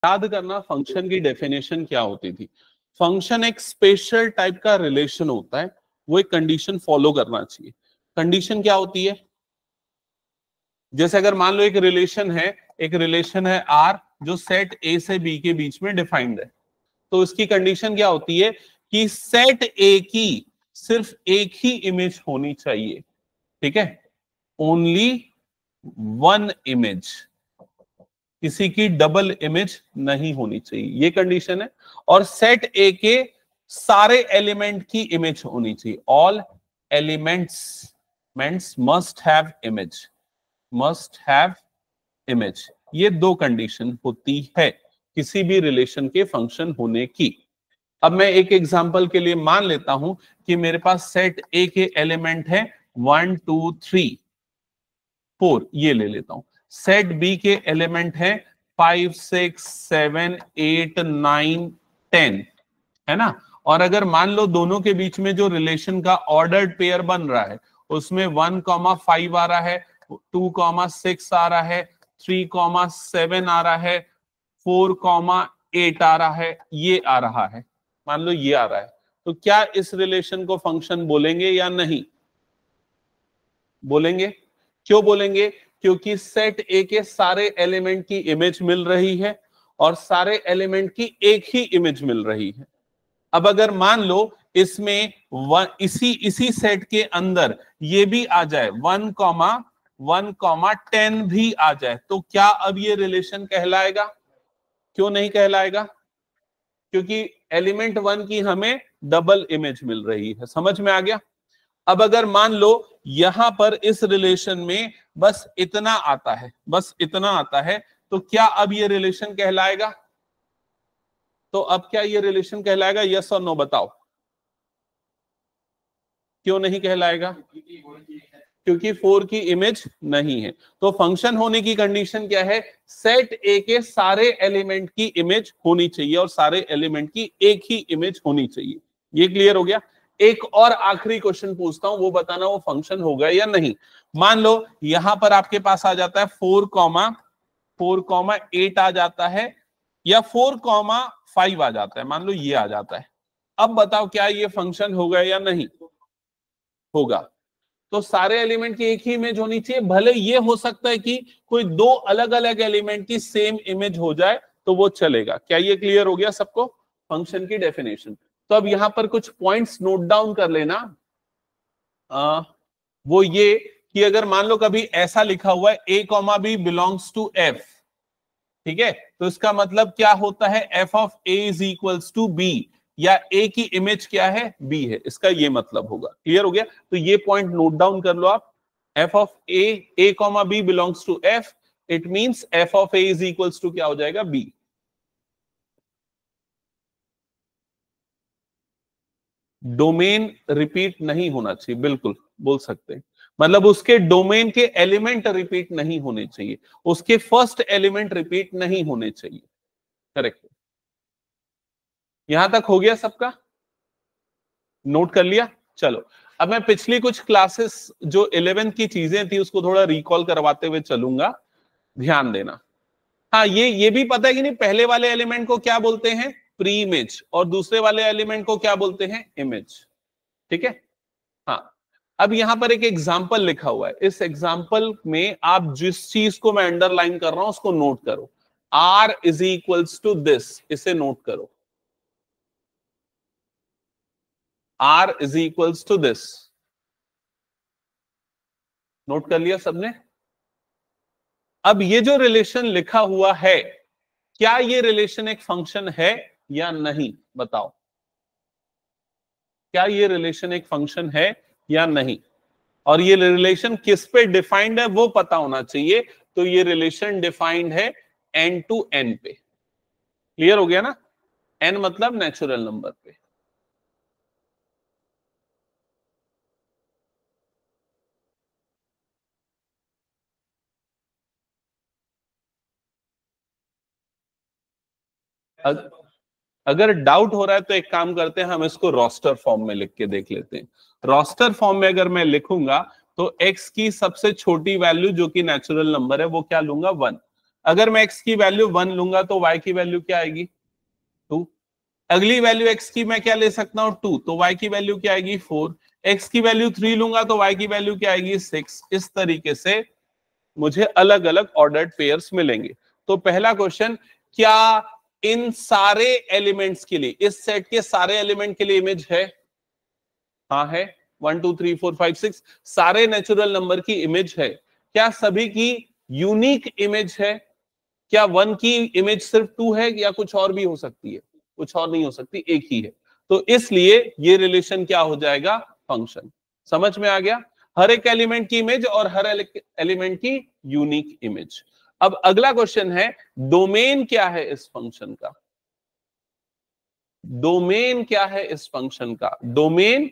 याद करना फंक्शन की डेफिनेशन क्या होती थी। फंक्शन एक स्पेशल टाइप का रिलेशन होता है, वो एक कंडीशन फॉलो करना चाहिए। कंडीशन क्या होती है? जैसे अगर मान लो एक रिलेशन है आर जो सेट ए से बी के बीच में डिफाइंड है, तो इसकी कंडीशन क्या होती है कि सेट ए की सिर्फ एक ही इमेज होनी चाहिए। ठीक है, ओनली वन इमेज, किसी की डबल इमेज नहीं होनी चाहिए, ये कंडीशन है। और सेट ए के सारे एलिमेंट की इमेज होनी चाहिए। All elements must have image, ये दो कंडीशन होती है किसी भी रिलेशन के फंक्शन होने की। अब मैं एक एग्जांपल के लिए मान लेता हूं कि मेरे पास सेट ए के एलिमेंट है 1 2 3 4, ये ले लेता हूं। सेट बी के एलिमेंट है 5 6 7 8 9 10, है ना। और अगर मान लो दोनों के बीच में जो रिलेशन का ऑर्डर्ड पेयर बन रहा है उसमें 1,5 आ रहा है, 2,6 आ रहा है, 3,7 आ रहा है, 4,8 आ रहा है, ये आ रहा है, मान लो ये आ रहा है, तो क्या इस रिलेशन को फंक्शन बोलेंगे या नहीं बोलेंगे? क्यों बोलेंगे? क्योंकि सेट ए के सारे एलिमेंट की इमेज मिल रही है और सारे एलिमेंट की एक ही इमेज मिल रही है। अब अगर मान लो इसमें इसी सेट के अंदर ये भी आ जाए 1,10 भी आ जाए, तो क्या अब ये रिलेशन कहलाएगा? क्यों नहीं कहलाएगा? क्योंकि एलिमेंट 1 की हमें डबल इमेज मिल रही है। समझ में आ गया? अब अगर मान लो यहां पर इस रिलेशन में बस इतना आता है, तो क्या अब ये रिलेशन कहलाएगा? तो अब क्या ये रिलेशन कहलाएगा? यस और नो बताओ। क्यों नहीं कहलाएगा? क्योंकि 4 की इमेज नहीं है। तो फंक्शन होने की कंडीशन क्या है? सेट ए के सारे एलिमेंट की इमेज होनी चाहिए और सारे एलिमेंट की एक ही इमेज होनी चाहिए। ये क्लियर हो गया? एक और आखिरी क्वेश्चन पूछता हूं, वो बताना वो फंक्शन होगा या नहीं। मान लो यहां पर आपके पास आ जाता है 4,8 आ जाता है या 4,5 आ जाता है, मान लो ये आ जाता है। अब बताओ क्या ये फंक्शन होगा या नहीं होगा? तो सारे एलिमेंट की एक ही इमेज होनी चाहिए, भले ये हो सकता है कि कोई दो अलग अलग एलिमेंट की सेम इमेज हो जाए तो वो चलेगा। क्या ये क्लियर हो गया सबको? फंक्शन की डेफिनेशन। तो अब यहां पर कुछ पॉइंट्स नोट डाउन कर लेना। वो ये कि अगर मान लो कभी ऐसा लिखा हुआ है a, b belongs to f, ठीक है, तो इसका मतलब क्या होता है? f of a is equals to b, या a की इमेज क्या है? b है, इसका ये मतलब होगा। क्लियर हो गया? तो ये पॉइंट नोट डाउन कर लो आप। f of a, b belongs to f, it means f of a is equals to क्या हो जाएगा? b। डोमेन रिपीट नहीं होना चाहिए, बिल्कुल बोल सकते हैं, मतलब उसके डोमेन के एलिमेंट रिपीट नहीं होने चाहिए, उसके फर्स्ट एलिमेंट रिपीट नहीं होने चाहिए। करेक्ट। यहां तक हो गया सबका? नोट कर लिया? चलो अब मैं पिछली कुछ क्लासेस जो 11th की चीजें थी उसको थोड़ा रिकॉल करवाते हुए चलूंगा, ध्यान देना। हाँ, ये भी पता है कि नहीं, पहले वाले एलिमेंट को क्या बोलते हैं? प्री इमेज, और दूसरे वाले एलिमेंट को क्या बोलते हैं? इमेज। ठीक है। हाँ, अब यहां पर एक एग्जाम्पल लिखा हुआ है, इस एग्जाम्पल में आप जिस चीज को मैं अंडरलाइन कर रहा हूं उसको नोट करो। R is equals to this, इसे नोट करो। R is equals to this, note कर लिया सबने? अब ये जो रिलेशन लिखा हुआ है, क्या ये रिलेशन एक फंक्शन है या नहीं? बताओ, क्या ये रिलेशन एक फंक्शन है या नहीं? और ये रिलेशन किस पे डिफाइंड है वो पता होना चाहिए। तो ये रिलेशन डिफाइंड है n टू n पे। क्लियर हो गया ना? n मतलब नेचुरल नंबर पे। अगर डाउट हो रहा है तो एक काम करते हैं, हम इसको रोस्टर फॉर्म में लिख के देख लेते हैं। रोस्टर फॉर्म में अगर मैं लिखूंगा तो x की सबसे छोटी वैल्यू जो कि नेचुरल नंबर है वो क्या लूंगा? 1। अगर मैं x की वैल्यू 1 लूंगा तो y की वैल्यू क्या आएगी 2। अगली वैल्यू x की मैं क्या ले सकता हूं 2, तो y की वैल्यू क्या आएगी 4। x की वैल्यू 3 लूंगा तो y की वैल्यू क्या आएगी 6। इस तरीके से मुझे अलग अलग ऑर्डर्ड पेयर्स मिलेंगे। तो पहला क्वेश्चन, क्या इन सारे एलिमेंट्स के लिए, इस सेट के सारे एलिमेंट के लिए इमेज है? हाँ है। 1 2 3 4 5 6 सारे नेचुरल नंबर की इमेज है। क्या सभी की यूनिक इमेज है? क्या 1 की इमेज सिर्फ 2 है या कुछ और भी हो सकती है? कुछ और नहीं हो सकती, एक ही है। तो इसलिए ये रिलेशन क्या हो जाएगा फंक्शन। समझ में आ गया? हर एक एलिमेंट की इमेज और हर एलिमेंट की यूनिक इमेज। अब अगला क्वेश्चन है, डोमेन क्या है इस फंक्शन का? डोमेन क्या है इस फंक्शन का? डोमेन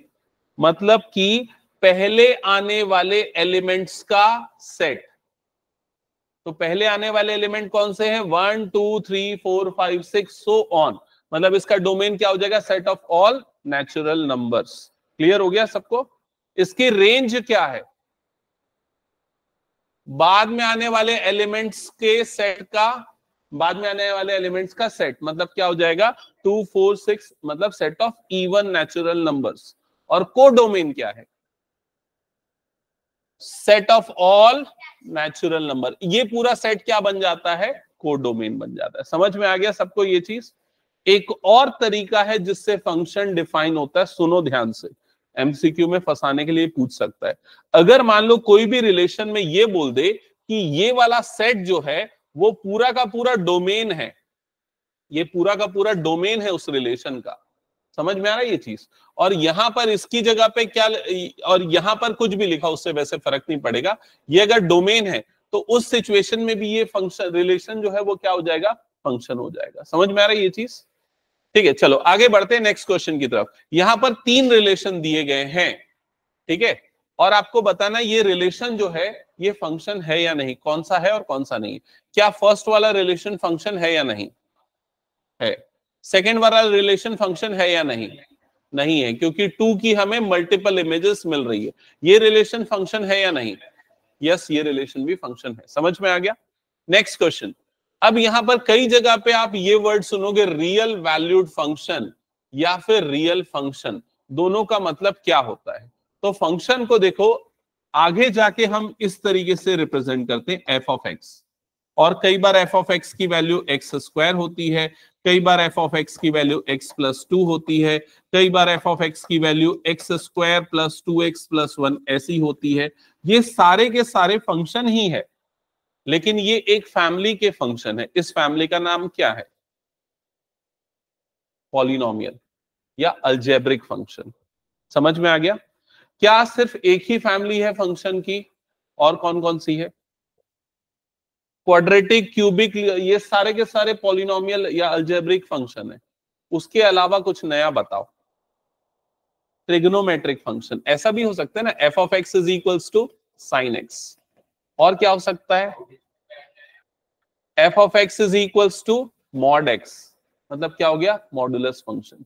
मतलब कि पहले आने वाले एलिमेंट्स का सेट। तो पहले आने वाले एलिमेंट कौन से हैं? 1 2 3 4 5 6 सो ऑन। मतलब इसका डोमेन क्या हो जाएगा? Set of all natural numbers. Clear हो गया सबको? इसकी रेंज क्या है? बाद में आने वाले एलिमेंट्स के सेट का, बाद में आने वाले एलिमेंट्स का सेट मतलब क्या हो जाएगा 2 4 6, मतलब set of even natural numbers. और कोडोमेन क्या है? Set of all natural number. ये पूरा सेट क्या बन जाता है? कोडोमेन बन जाता है। समझ में आ गया सबको ये चीज? एक और तरीका है जिससे फंक्शन डिफाइन होता है, सुनो ध्यान से, एमसीक्यू में फंसाने के लिए पूछ सकता है। अगर मान लो कोई भी रिलेशन में ये बोल दे कि ये वाला सेट जो है वो पूरा का पूरा डोमेन है, ये पूरा का पूरा डोमेन है उस रिलेशन का। समझ में आ रहा है ये चीज? और यहां पर इसकी जगह पे क्या, और यहां पर कुछ भी लिखा उससे वैसे फर्क नहीं पड़ेगा, ये अगर डोमेन है तो उस सिचुएशन में भी ये फंक्शन रिलेशन जो है वो क्या हो जाएगा? फंक्शन हो जाएगा। समझ में आ रहा है ये चीज? ठीक है, चलो आगे बढ़ते हैं नेक्स्ट क्वेश्चन की तरफ। यहां पर 3 रिलेशन दिए गए हैं, ठीक है, और आपको बताना ये रिलेशन जो है ये फंक्शन है या नहीं, कौन सा है और कौन सा नहीं। क्या फर्स्ट वाला रिलेशन फंक्शन है या नहीं है? सेकेंड वाला रिलेशन फंक्शन है या नहीं? नहीं है, क्योंकि 2 की हमें मल्टीपल इमेजेस मिल रही है। ये रिलेशन फंक्शन है या नहीं? यस, ये रिलेशन भी फंक्शन है। समझ में आ गया? Next question. अब यहां पर कई जगह पे आप ये वर्ड सुनोगे, रियल वैल्यूड फंक्शन या फिर रियल फंक्शन। दोनों का मतलब क्या होता है? तो फंक्शन को देखो, आगे जाके हम इस तरीके से रिप्रेजेंट करते हैं एफ ऑफ एक्स, और कई बार एफ ऑफ एक्स की वैल्यू एक्स स्क्वायर होती है, कई बार एफ ऑफ एक्स की वैल्यू एक्स प्लस 2 होती है, कई बार एफ ऑफ एक्स की value x square plus 2x plus 1 ऐसी होती है। ये सारे के सारे फंक्शन ही है, लेकिन ये एक फैमिली के फंक्शन है। इस फैमिली का नाम क्या है? पॉलिनोमियल या अलजेब्रिक फंक्शन। समझ में आ गया? क्या सिर्फ एक ही फैमिली है फंक्शन की? और कौन कौन सी है? क्वाड्रेटिक, क्यूबिक, ये सारे के सारे पॉलिनोमियल या अलजेब्रिक फंक्शन है। उसके अलावा कुछ नया बताओ। ट्रिग्नोमेट्रिक फंक्शन, ऐसा भी हो सकता है ना, f of x is equals to sine x. और क्या हो सकता है? F of x is equals to mod x, मतलब क्या हो गया? Modulus function.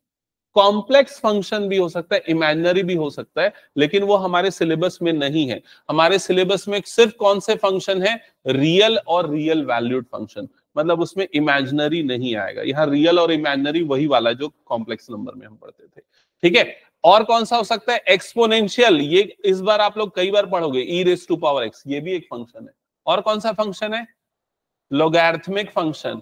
कॉम्प्लेक्स फंक्शन भी हो सकता है, इमेजिनरी भी हो सकता है, लेकिन वो हमारे सिलेबस में नहीं है। हमारे सिलेबस में सिर्फ कौन से फंक्शन है? रियल और रियल वैल्यूड फंक्शन, मतलब उसमें इमेजिनरी नहीं आएगा। यहाँ रियल और इमेजिनरी वही वाला जो कॉम्प्लेक्स नंबर में हम पढ़ते थे, ठीक है। और कौन सा हो सकता है? एक्सपोनेंशियल, ये इस बार आप लोग कई बार पढ़ोगे, e raise to power x, ये भी एक फंक्शन है। और कौन सा फंक्शन है? Logarithmic function,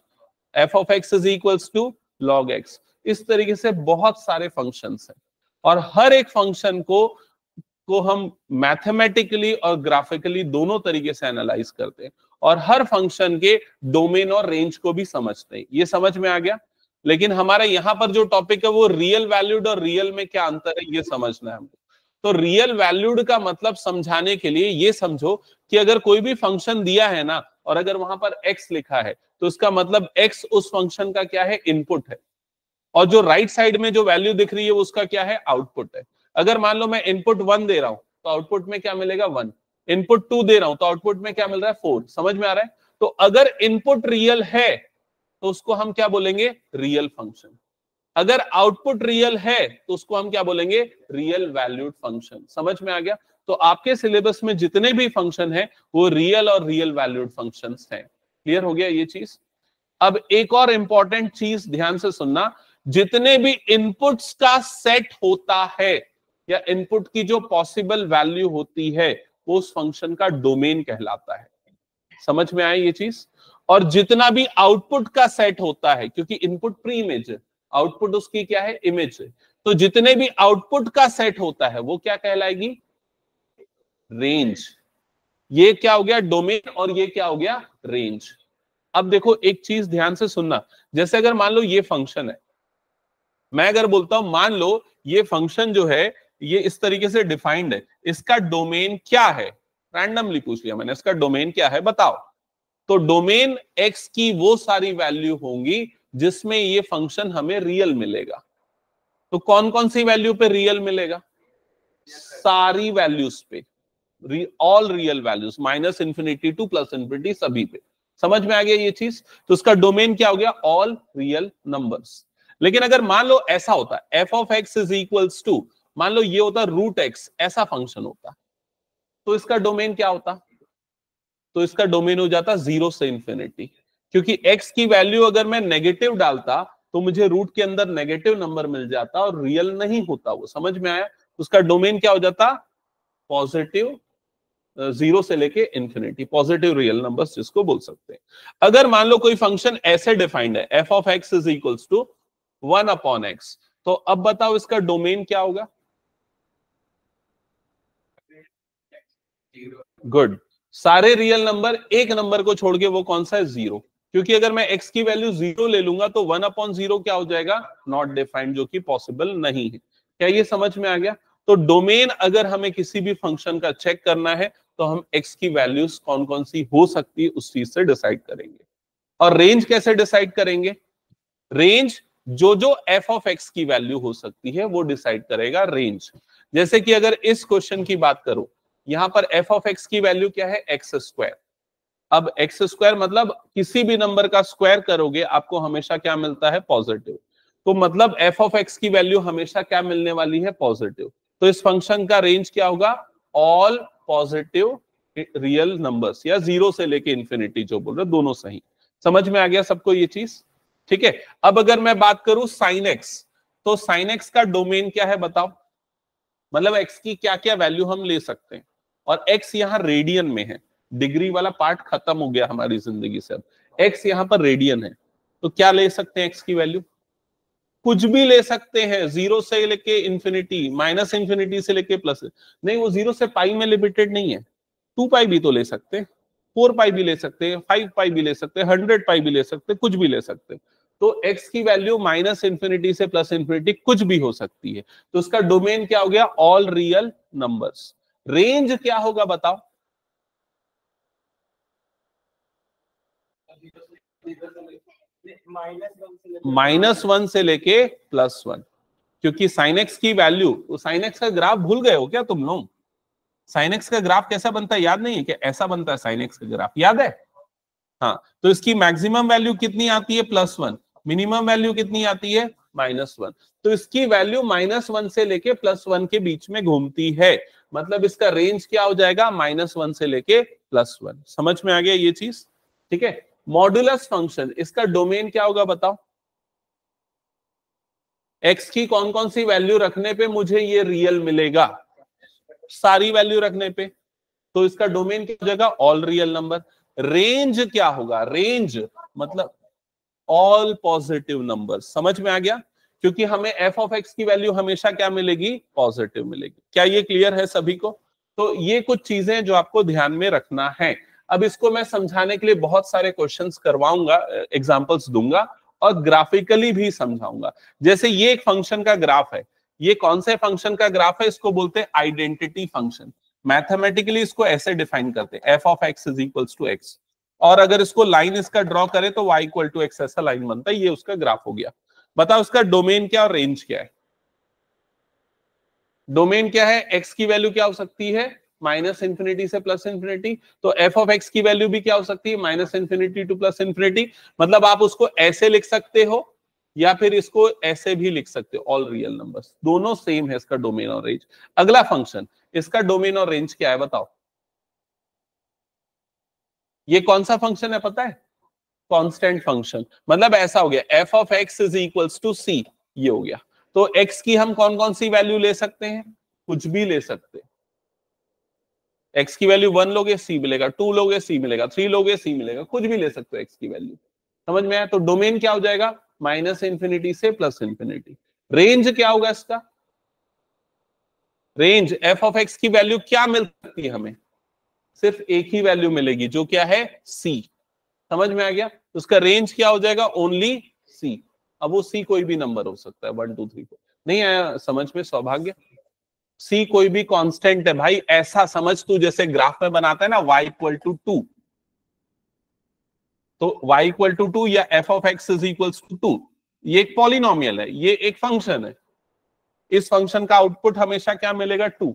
f of x is equals to log x. इस तरीके से बहुत सारे फंक्शंस हैं, और हर एक फंक्शन को हम मैथमेटिकली और ग्राफिकली दोनों तरीके से एनालाइज करते हैं, और हर फंक्शन के डोमेन और रेंज को भी समझते हैं। ये समझ में आ गया? लेकिन हमारा यहाँ पर जो टॉपिक है वो रियल वैल्यूड और रियल में क्या अंतर है ये समझना है हमको। तो रियल वैल्यूड का मतलब समझाने के लिए ये समझो कि अगर कोई भी फंक्शन दिया है ना, और अगर वहां पर x लिखा है, तो इसका मतलब x उस फंक्शन का क्या है? इनपुट है, और जो राइट साइड में जो वैल्यू दिख रही है उसका क्या है? आउटपुट है। अगर मान लो मैं इनपुट 1 दे रहा हूं तो आउटपुट में क्या मिलेगा? 1। इनपुट 2 दे रहा हूं तो आउटपुट में क्या मिल रहा है? 4। समझ में आ रहा है? तो अगर इनपुट रियल है तो उसको हम क्या बोलेंगे? Real function. अगर आउटपुट रियल है तो उसको हम क्या बोलेंगे? Real valued function. समझ में आ गया? तो आपके सिलेबस में जितने भी फंक्शन है वो रियल और रियल वैल्यूड फंक्शंस हैं। क्लियर हो गया ये चीज। अब एक और इंपॉर्टेंट चीज ध्यान से सुनना, जितने भी इनपुट्स का सेट होता है या इनपुट की जो पॉसिबल वैल्यू होती है वो उस फंक्शन का डोमेन कहलाता है। समझ में आया ये चीज। और जितना भी आउटपुट का सेट होता है, क्योंकि इनपुट प्री इमेज है, आउटपुट उसकी क्या है, इमेज है, तो जितने भी आउटपुट का सेट होता है वो क्या कहलाएगी, रेंज। ये क्या हो गया, डोमेन, और ये क्या हो गया, रेंज। अब देखो एक चीज ध्यान से सुनना, जैसे अगर मान लो ये फंक्शन है, मैं अगर बोलता हूं मान लो ये फंक्शन जो है ये इस तरीके से डिफाइंड है, इसका डोमेन क्या है, रैंडमली पूछ लिया मैंने, इसका डोमेन क्या है बताओ। तो डोमेन एक्स की वो सारी वैल्यू होंगी जिसमें ये फंक्शन हमें रियल मिलेगा। तो कौन कौन सी वैल्यू पे रियल मिलेगा, सारी वैल्यूज पे, all real values, minus infinity two plus infinity, सभी पे। समझ में आ गया ये चीज। तो उसका डोमेन क्या हो गया, ऑल रियल नंबर्स। लेकिन अगर मान लो ऐसा होता, f of x is equals to, मान लो ये होता रूट एक्स, ऐसा फंक्शन होता, तो इसका डोमेन क्या होता, तो इसका डोमेन हो जाता 0 से इंफिनिटी, क्योंकि x की वैल्यू अगर मैं नेगेटिव डालता तो मुझे रूट के अंदर नेगेटिव नंबर मिल जाता और रियल नहीं होता वो। समझ में आया। उसका डोमेन क्या हो जाता, पॉजिटिव, 0 से लेके इंफिनिटी, पॉजिटिव रियल नंबर्स जिसको बोल सकते हैं। अगर मान लो कोई फंक्शन ऐसे डिफाइंड है, f of x is equals to 1 upon x, तो अब बताओ इसका डोमेन क्या होगा, गुड, सारे रियल नंबर, एक नंबर को छोड़ के, वो कौन सा है, 0, क्योंकि अगर मैं x की वैल्यू 0 ले लूंगा तो 1 अपॉन 0 क्या हो जाएगा, नॉट डिफाइंड, जो कि पॉसिबल नहीं है। क्या ये समझ में आ गया। तो डोमेन अगर हमें किसी भी फंक्शन का चेक करना है तो हम x की वैल्यूज कौन कौन सी हो सकती है उस चीज से डिसाइड करेंगे। और रेंज कैसे डिसाइड करेंगे, रेंज जो जो f ऑफ x की वैल्यू हो सकती है वो डिसाइड करेगा रेंज। जैसे कि अगर इस क्वेश्चन की बात करो, यहां पर f ऑफ x की वैल्यू क्या है, एक्स स्क्वायर। अब एक्स स्क्वायर मतलब किसी भी नंबर का स्क्वायर करोगे आपको हमेशा क्या मिलता है, पॉजिटिव। तो मतलब f ऑफ x की वैल्यू हमेशा क्या मिलने वाली है, पॉजिटिव। तो इस फंक्शन का रेंज क्या होगा, ऑल पॉजिटिव रियल नंबर्स, या 0 से लेके इंफिनिटी, जो बोल रहे दोनों सही। समझ में आ गया सबको ये चीज, ठीक है। अब अगर मैं बात करूं साइन एक्स, तो साइन एक्स का डोमेन क्या है बताओ, मतलब x की क्या क्या वैल्यू हम ले सकते हैं। और x यहां रेडियन में है, डिग्री वाला पार्ट खत्म हो गया हमारी जिंदगी से, अब x यहां पर रेडियन है, तो क्या ले सकते हैं x की वैल्यू, कुछ भी ले सकते हैं, 0 से लेके इंफिनिटी, माइनस इंफिनिटी से लेके प्लस, नहीं वो 0 से पाई में लिमिटेड नहीं है, 2 पाई भी तो ले सकते हैं, 4 पाई भी ले सकते हैं, 5 पाई भी ले सकते हैं, 100 पाई भी ले सकते हैं, कुछ भी ले सकते हैं। तो x की वैल्यू माइनस इंफिनिटी से प्लस इंफिनिटी कुछ भी हो सकती है। तो उसका डोमेन क्या हो गया, ऑल रियल नंबर्स। रेंज क्या होगा बताओ, -1 से लेके +1, क्योंकि साइन एक्स की वैल्यू, साइन एक्स का ग्राफ भूल गए हो क्या तुम लोग, साइन एक्स का ग्राफ कैसा बनता है याद नहीं है क्या, ऐसा बनता है साइन एक्स का ग्राफ, याद है। हाँ, तो इसकी मैक्सिमम वैल्यू कितनी आती है, +1, मिनिमम वैल्यू कितनी आती है, -1। तो इसकी वैल्यू -1 से लेके +1 के बीच में घूमती है, मतलब इसका रेंज क्या हो जाएगा, -1 से लेके +1। समझ में आ गया ये चीज, ठीक है। मॉडुलस फंक्शन, इसका डोमेन क्या होगा बताओ, एक्स की कौन कौन सी वैल्यू रखने पे मुझे ये रियल मिलेगा, सारी वैल्यू रखने पे, तो इसका डोमेन क्या हो जाएगा, ऑल रियल नंबर। रेंज क्या होगा, रेंज मतलब ऑल पॉजिटिव नंबर। समझ में आ गया, क्योंकि हमें एफ ऑफ एक्स की वैल्यू हमेशा क्या मिलेगी, पॉजिटिव मिलेगी। क्या ये क्लियर है सभी को। तो ये कुछ चीजें जो आपको ध्यान में रखना है। अब इसको मैं समझाने के लिए बहुत सारे क्वेश्चंस करवाऊंगा, एग्जांपल्स दूंगा और ग्राफिकली भी समझाऊंगा। जैसे ये एक फंक्शन का ग्राफ है, ये कौन से फंक्शन का ग्राफ है, इसको बोलते हैं आइडेंटिटी फंक्शन। मैथमेटिकली इसको ऐसे डिफाइन करते हैं, f of x is equals to x, और अगर इसको लाइन इसका ड्रॉ करे तो y इक्वल टू एक्स, ऐसा लाइन बनता है, ये उसका ग्राफ हो गया। बताओ उसका डोमेन क्या और रेंज क्या है। डोमेन क्या है, x की वैल्यू क्या हो सकती है, माइनस इंफिनिटी से प्लस इंफिनिटी, तो f ऑफ x की वैल्यू भी क्या हो सकती है, minus infinity two plus infinity. मतलब आप उसको ऐसे लिख सकते हो या फिर इसको ऐसे भी लिख सकते हो, ऑल रियल नंबर्स, दोनों सेम है इसका डोमेन और रेंज। अगला फंक्शन, इसका डोमेन और रेंज क्या है बताओ। ये कौन सा फंक्शन है पता है, कांस्टेंट फंक्शन, मतलब ऐसा हो गया f of x is equals to c, ये हो गया। तो एक्स की हम कौन कौन सी वैल्यू ले सकते हैं, कुछ भी ले सकते हैं। एक्स की वैल्यू 1 लोगे सी मिलेगा, 2 लोगे सी मिलेगा, 3 लोगे सी मिलेगा, कुछ भी ले सकते हो एक्स की वैल्यू। समझ में आया? तो डोमेन क्या हो जाएगा, माइनस इंफिनिटी से प्लस इंफिनिटी। रेंज क्या होगा इसका, रेंज एफ ऑफ एक्स की वैल्यू क्या मिल सकती है हमें, सिर्फ एक ही वैल्यू मिलेगी जो क्या है सी। समझ में आ गया? तो उसका रेंज क्या हो जाएगा, ओनली सी। अब वो सी कोई भी नंबर हो सकता है, 1 2 3 4। नहीं आया समझ में सौभाग्य? सी कोई भी कांस्टेंट है भाई, ऐसा समझ तू जैसे ग्राफ में बनाता है ना y इक्वल टू 2, तो y इक्वल टू 2 या f of x is equal to 2, ये एक पॉलिनोमियल है, ये एक फंक्शन है। इस फंक्शन का आउटपुट हमेशा क्या मिलेगा, 2।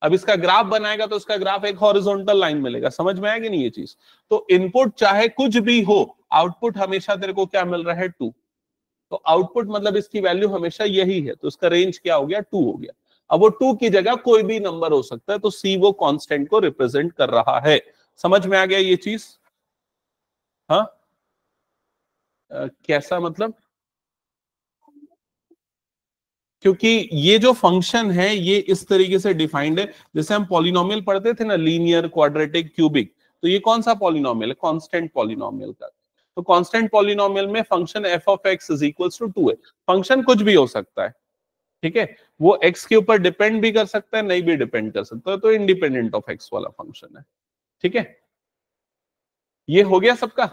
अब इसका ग्राफ बनाएगा तो इसका ग्राफ एक हॉरिजॉन्टल लाइन मिलेगा। समझ में आएगी नहीं ये चीज? तो इनपुट चाहे कुछ भी हो, आउटपुट हमेशा तेरे को क्या मिल रहा है, 2। तो आउटपुट मतलब इसकी वैल्यू हमेशा यही है, तो इसका रेंज क्या हो गया, 2 हो गया। अब वो 2 की जगह कोई भी नंबर हो सकता है, तो सी वो कांस्टेंट को रिप्रेजेंट कर रहा है। समझ में आ गया ये चीज? हाँ कैसा मतलब, क्योंकि ये जो फंक्शन है ये इस तरीके से डिफाइंड है, जैसे हम पॉलिनोमियल पढ़ते थे ना, लीनियर, क्वाड्रेटिक, क्यूबिक, तो ये कौन सा पॉलिनोमियल है, कांस्टेंट पॉलिनोमियल का। तो कांस्टेंट पॉलिनोमियल में function f of x is equals to 2 है। फंक्शन कुछ भी हो सकता है, ठीक है, वो एक्स के ऊपर डिपेंड भी कर सकता है, नहीं भी डिपेंड कर सकता है, तो इंडिपेंडेंट ऑफ एक्स वाला फंक्शन है। ठीक है, ये हो गया सबका।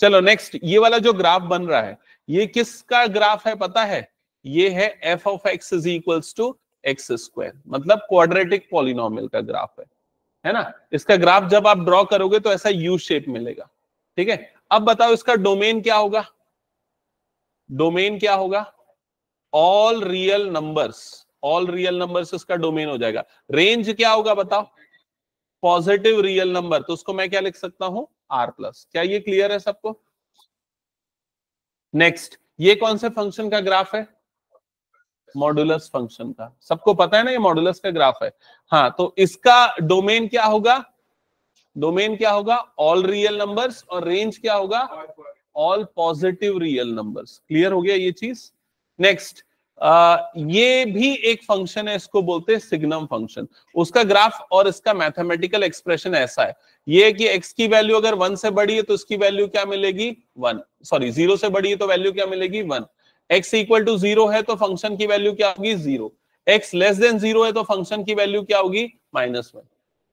चलो नेक्स्ट, ये वाला जो ग्राफ बन रहा है ये किसका ग्राफ है पता है, ये है f of x is equals to x square, मतलब क्वाड्रेटिक पॉलिनोमियल का ग्राफ है ना। इसका ग्राफ जब आप ड्रॉ करोगे तो ऐसा यू शेप मिलेगा। ठीक है, अब बताओ इसका डोमेन क्या होगा, डोमेन क्या होगा, all real numbers, all real numbers इसका डोमेन हो जाएगा। रेंज क्या होगा बताओ, पॉजिटिव रियल नंबर, तो उसको मैं क्या लिख सकता हूं, आर प्लस। क्या ये क्लियर है सबको? नेक्स्ट, ये कौन से फंक्शन का ग्राफ है, मॉडुलस फंक्शन का। सबको पता है ना ये मॉडुलस का ग्राफ है। हाँ, तो इसका डोमेन क्या होगा, डोमेन क्या होगा, ऑल रियल नंबर्स, और रेंज क्या होगा, all positive real numbers. Clear हो गया ये चीज? नेक्स्ट, ये भी एक फंक्शन है, इसको बोलते हैं सिग्नम फंक्शन। उसका ग्राफ और इसका मैथमेटिकल एक्सप्रेशन ऐसा है, ये है कि x की वैल्यू अगर 1 से बड़ी है तो इसकी वैल्यू क्या मिलेगी, 1, सॉरी 0 से बड़ी है तो वैल्यू क्या मिलेगी, 1। x इक्वल टू 0 है तो फंक्शन की वैल्यू क्या होगी, 0। x लेस देन 0 है तो फंक्शन की वैल्यू क्या होगी, -1।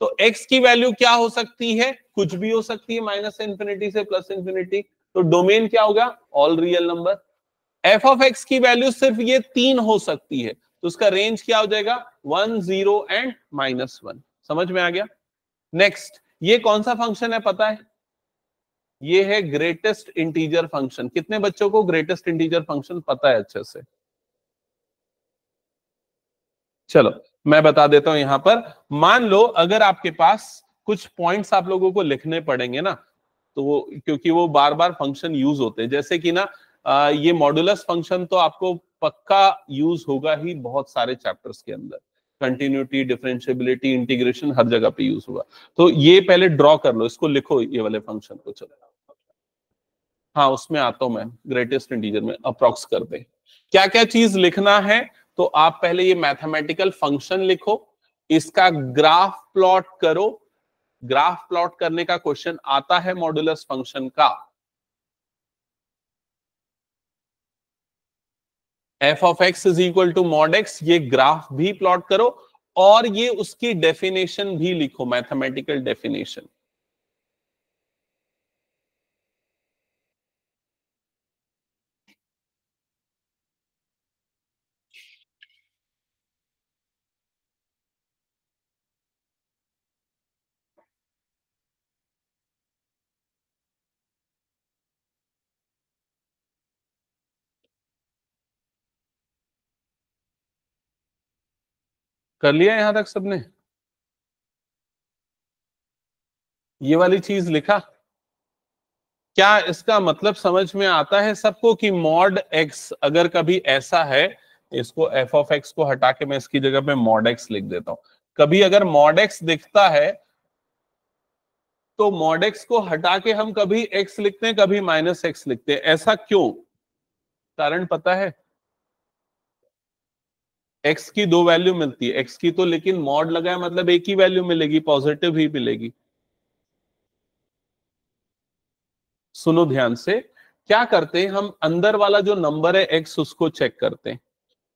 तो x की वैल्यू क्या हो सकती है, कुछ भी हो सकती है, माइनस इंफिनिटी से प्लस इंफिनिटी। तो डोमेन क्या होगा, all real number. F of x की वैल्यू सिर्फ ये 3 हो सकती है, तो उसका रेंज क्या हो जाएगा, 1 0 एंड -1। समझ में आ गया? नेक्स्ट, ये कौन सा फंक्शन है पता है, ये है ग्रेटेस्ट इंटीजर फंक्शन। कितने बच्चों को ग्रेटेस्ट इंटीजर फंक्शन पता है अच्छे से? चलो मैं बता देता हूं यहां पर। मान लो अगर आपके पास कुछ पॉइंट्स आप लोगों को लिखने पड़ेंगे ना, तो वो क्योंकि वो बार बार फंक्शन यूज होते हैं, जैसे कि ना ये मॉडुलस फंक्शन तो आपको पक्का यूज होगा ही बहुत सारे चैप्टर्स के अंदर, कंटिन्यूटी, डिफरेंशिएबिलिटी, इंटीग्रेशन, हर जगह पे यूज होगा। तो ये पहले ड्रॉ कर लो, इसको लिखो ये वाले फंक्शन को। चलो हाँ उसमें आता हूं मैं, ग्रेटेस्ट इंटीजर में अप्रॉक्स कर दे, क्या क्या चीज लिखना है। तो आप पहले ये मैथमेटिकल फंक्शन लिखो, इसका ग्राफ प्लॉट करो। ग्राफ प्लॉट करने का क्वेश्चन आता है मॉडुलस फंक्शन का। F of x is equal to mod x, ये ग्राफ भी प्लॉट करो और ये उसकी डेफिनेशन भी लिखो, मैथमेटिकल डेफिनेशन। कर लिया यहां तक सबने, ये वाली चीज लिखा? क्या इसका मतलब समझ में आता है सबको कि मॉड एक्स अगर कभी ऐसा है, इसको एफ ऑफ एक्स को हटा के मैं इसकी जगह पे मॉड एक्स लिख देता हूं। कभी अगर मॉड एक्स दिखता है तो मॉड एक्स को हटा के हम कभी एक्स लिखते हैं, कभी माइनस एक्स लिखते हैं, ऐसा क्यों? कारण पता है? एक्स की दो वैल्यू मिलती है, एक्स की तो, लेकिन मॉड लगाए मतलब एक ही वैल्यू मिलेगी, पॉजिटिव ही मिलेगी। सुनो ध्यान से, क्या करते हैं हम, अंदर वाला जो नंबर है एक्स उसको चेक करते हैं।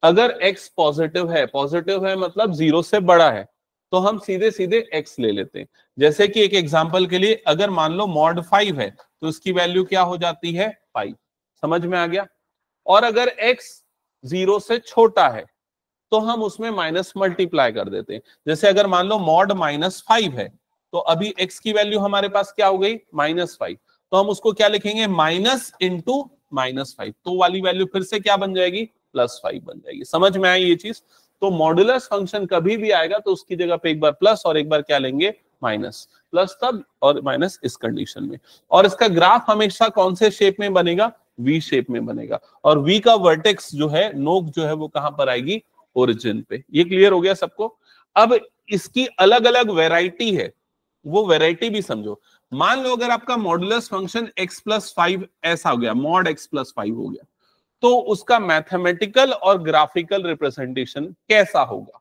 अगर एक्स पॉजिटिव है मतलब जीरो से बड़ा है, तो हम सीधे सीधे एक्स ले लेते हैं। जैसे कि एक एग्जांपल के लिए, अगर मान लो मॉड 5 है तो उसकी वैल्यू क्या हो जाती है? 5। समझ में आ गया? और अगर एक्स जीरो से छोटा है तो हम उसमें माइनस मल्टीप्लाई कर देते हैं। जैसे अगर मान लो मॉड -5 है, तो अभी एक्स की वैल्यू हमारे पास क्या हो गई? -5। तो हम उसको क्या लिखेंगे? माइनस इंटू -5, तो वाली वैल्यू फिर से क्या बन जाएगी? +5 बन जाएगी। समझ में आई ये चीज? तो मॉडुलस फंक्शन कभी भी आएगा तो उसकी जगह पे एक बार प्लस और एक बार क्या लेंगे? माइनस। प्लस तब और माइनस इस कंडीशन में। और इसका ग्राफ हमेशा कौन से शेप में बनेगा? वी शेप में बनेगा। और वी का वर्टेक्स जो है, नोक जो है, वो कहां पर आएगी? ओरिजिन पे। ये क्लियर हो गया सबको? अब इसकी अलग अलग वैरायटी है, वो वैरायटी भी समझो। मान लो अगर आपका मॉडुलस फंक्शन x+5 ऐसा हो गया, मॉड x+5 हो गया, तो उसका मैथमेटिकल और ग्राफिकल रिप्रेजेंटेशन कैसा होगा?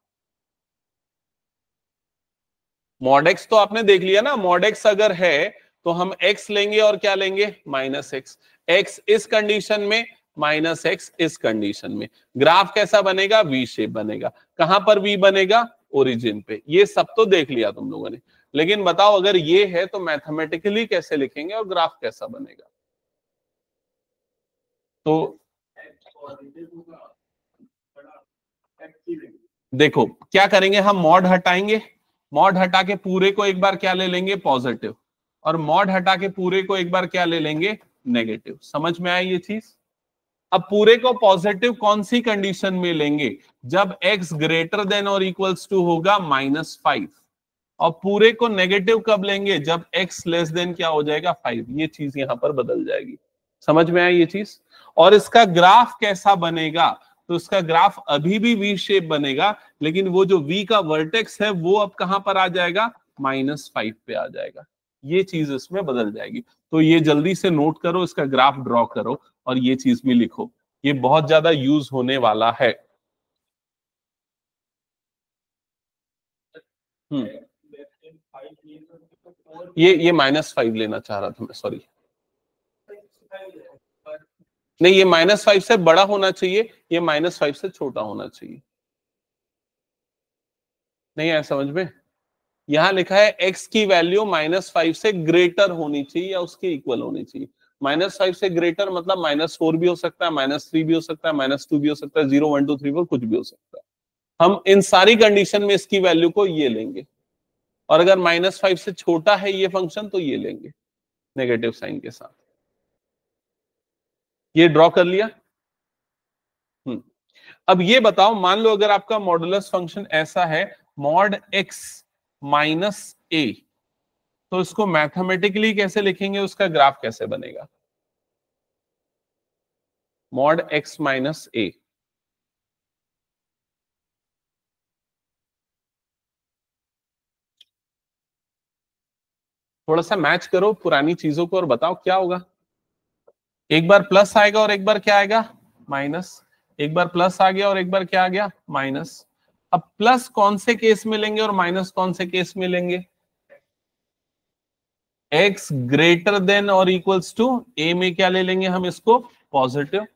मॉड एक्स तो आपने देख लिया ना, मॉड एक्स अगर है तो हम x लेंगे और क्या लेंगे? -x। x इस कंडीशन में, -x इस कंडीशन में। ग्राफ कैसा बनेगा? वी शेप बनेगा। कहां पर वी बनेगा? ओरिजिन पे। ये सब तो देख लिया तुम लोगों ने, लेकिन बताओ अगर ये है तो मैथमेटिकली कैसे लिखेंगे और ग्राफ कैसा बनेगा? तो देखो क्या करेंगे हम, मॉड हटाएंगे, मॉड हटा के पूरे को एक बार क्या ले लेंगे? पॉजिटिव। और मॉड हटा के पूरे को एक बार क्या ले लेंगे? नेगेटिव। समझ में आई ये चीज? अब पूरे को पॉजिटिव कौन सी कंडीशन में लेंगे? जब x ग्रेटर देन और इक्वल्स टू होगा -5। और पूरे को नेगेटिव कब लेंगे? जब x लेस देन क्या हो जाएगा? 5। ये चीज यहां पर बदल जाएगी। समझ में आई ये चीज? और इसका ग्राफ कैसा बनेगा? तो इसका ग्राफ अभी भी वी शेप बनेगा, लेकिन वो जो v का वर्टेक्स है वो अब कहां पर आ जाएगा? -5 पे आ जाएगा। ये चीज इसमें बदल जाएगी। तो ये जल्दी से नोट करो, इसका ग्राफ ड्रॉ करो और ये चीज भी लिखो, ये बहुत ज्यादा यूज होने वाला है। हम्म ये -5 लेना चाह रहा था मैं, सॉरी। नहीं, ये -5 से बड़ा होना चाहिए, ये -5 से छोटा होना चाहिए। नहीं आया समझ में? यहां लिखा है x की वैल्यू -5 से ग्रेटर होनी चाहिए या उसके इक्वल होनी चाहिए। -5 से ग्रेटर मतलब -4 भी हो सकता है, -3 भी हो सकता है, -2 भी हो सकता है, 0 1 2 3 4 कुछ भी हो सकता है। हम इन सारी कंडीशन में इसकी वैल्यू को ये लेंगे। और अगर -5 से छोटा है ये फंक्शन तो ये लेंगे नेगेटिव साइन के साथ। ये ड्रॉ कर लिया? अब ये बताओ, मान लो अगर आपका मॉडुलस फंक्शन ऐसा है, मॉड x -a, तो इसको मैथमेटिकली कैसे लिखेंगे? उसका ग्राफ कैसे बनेगा? Mod x -a। थोड़ा सा मैच करो पुरानी चीजों को और बताओ क्या होगा। एक बार प्लस आएगा और एक बार क्या आएगा? माइनस। एक बार प्लस आ गया और एक बार क्या आ गया? माइनस। अब प्लस कौन से केस में लेंगे और माइनस कौन से केस में लेंगे? x ग्रेटर देन और इक्वल्स टू a में क्या ले लेंगे हम? इसको पॉजिटिव।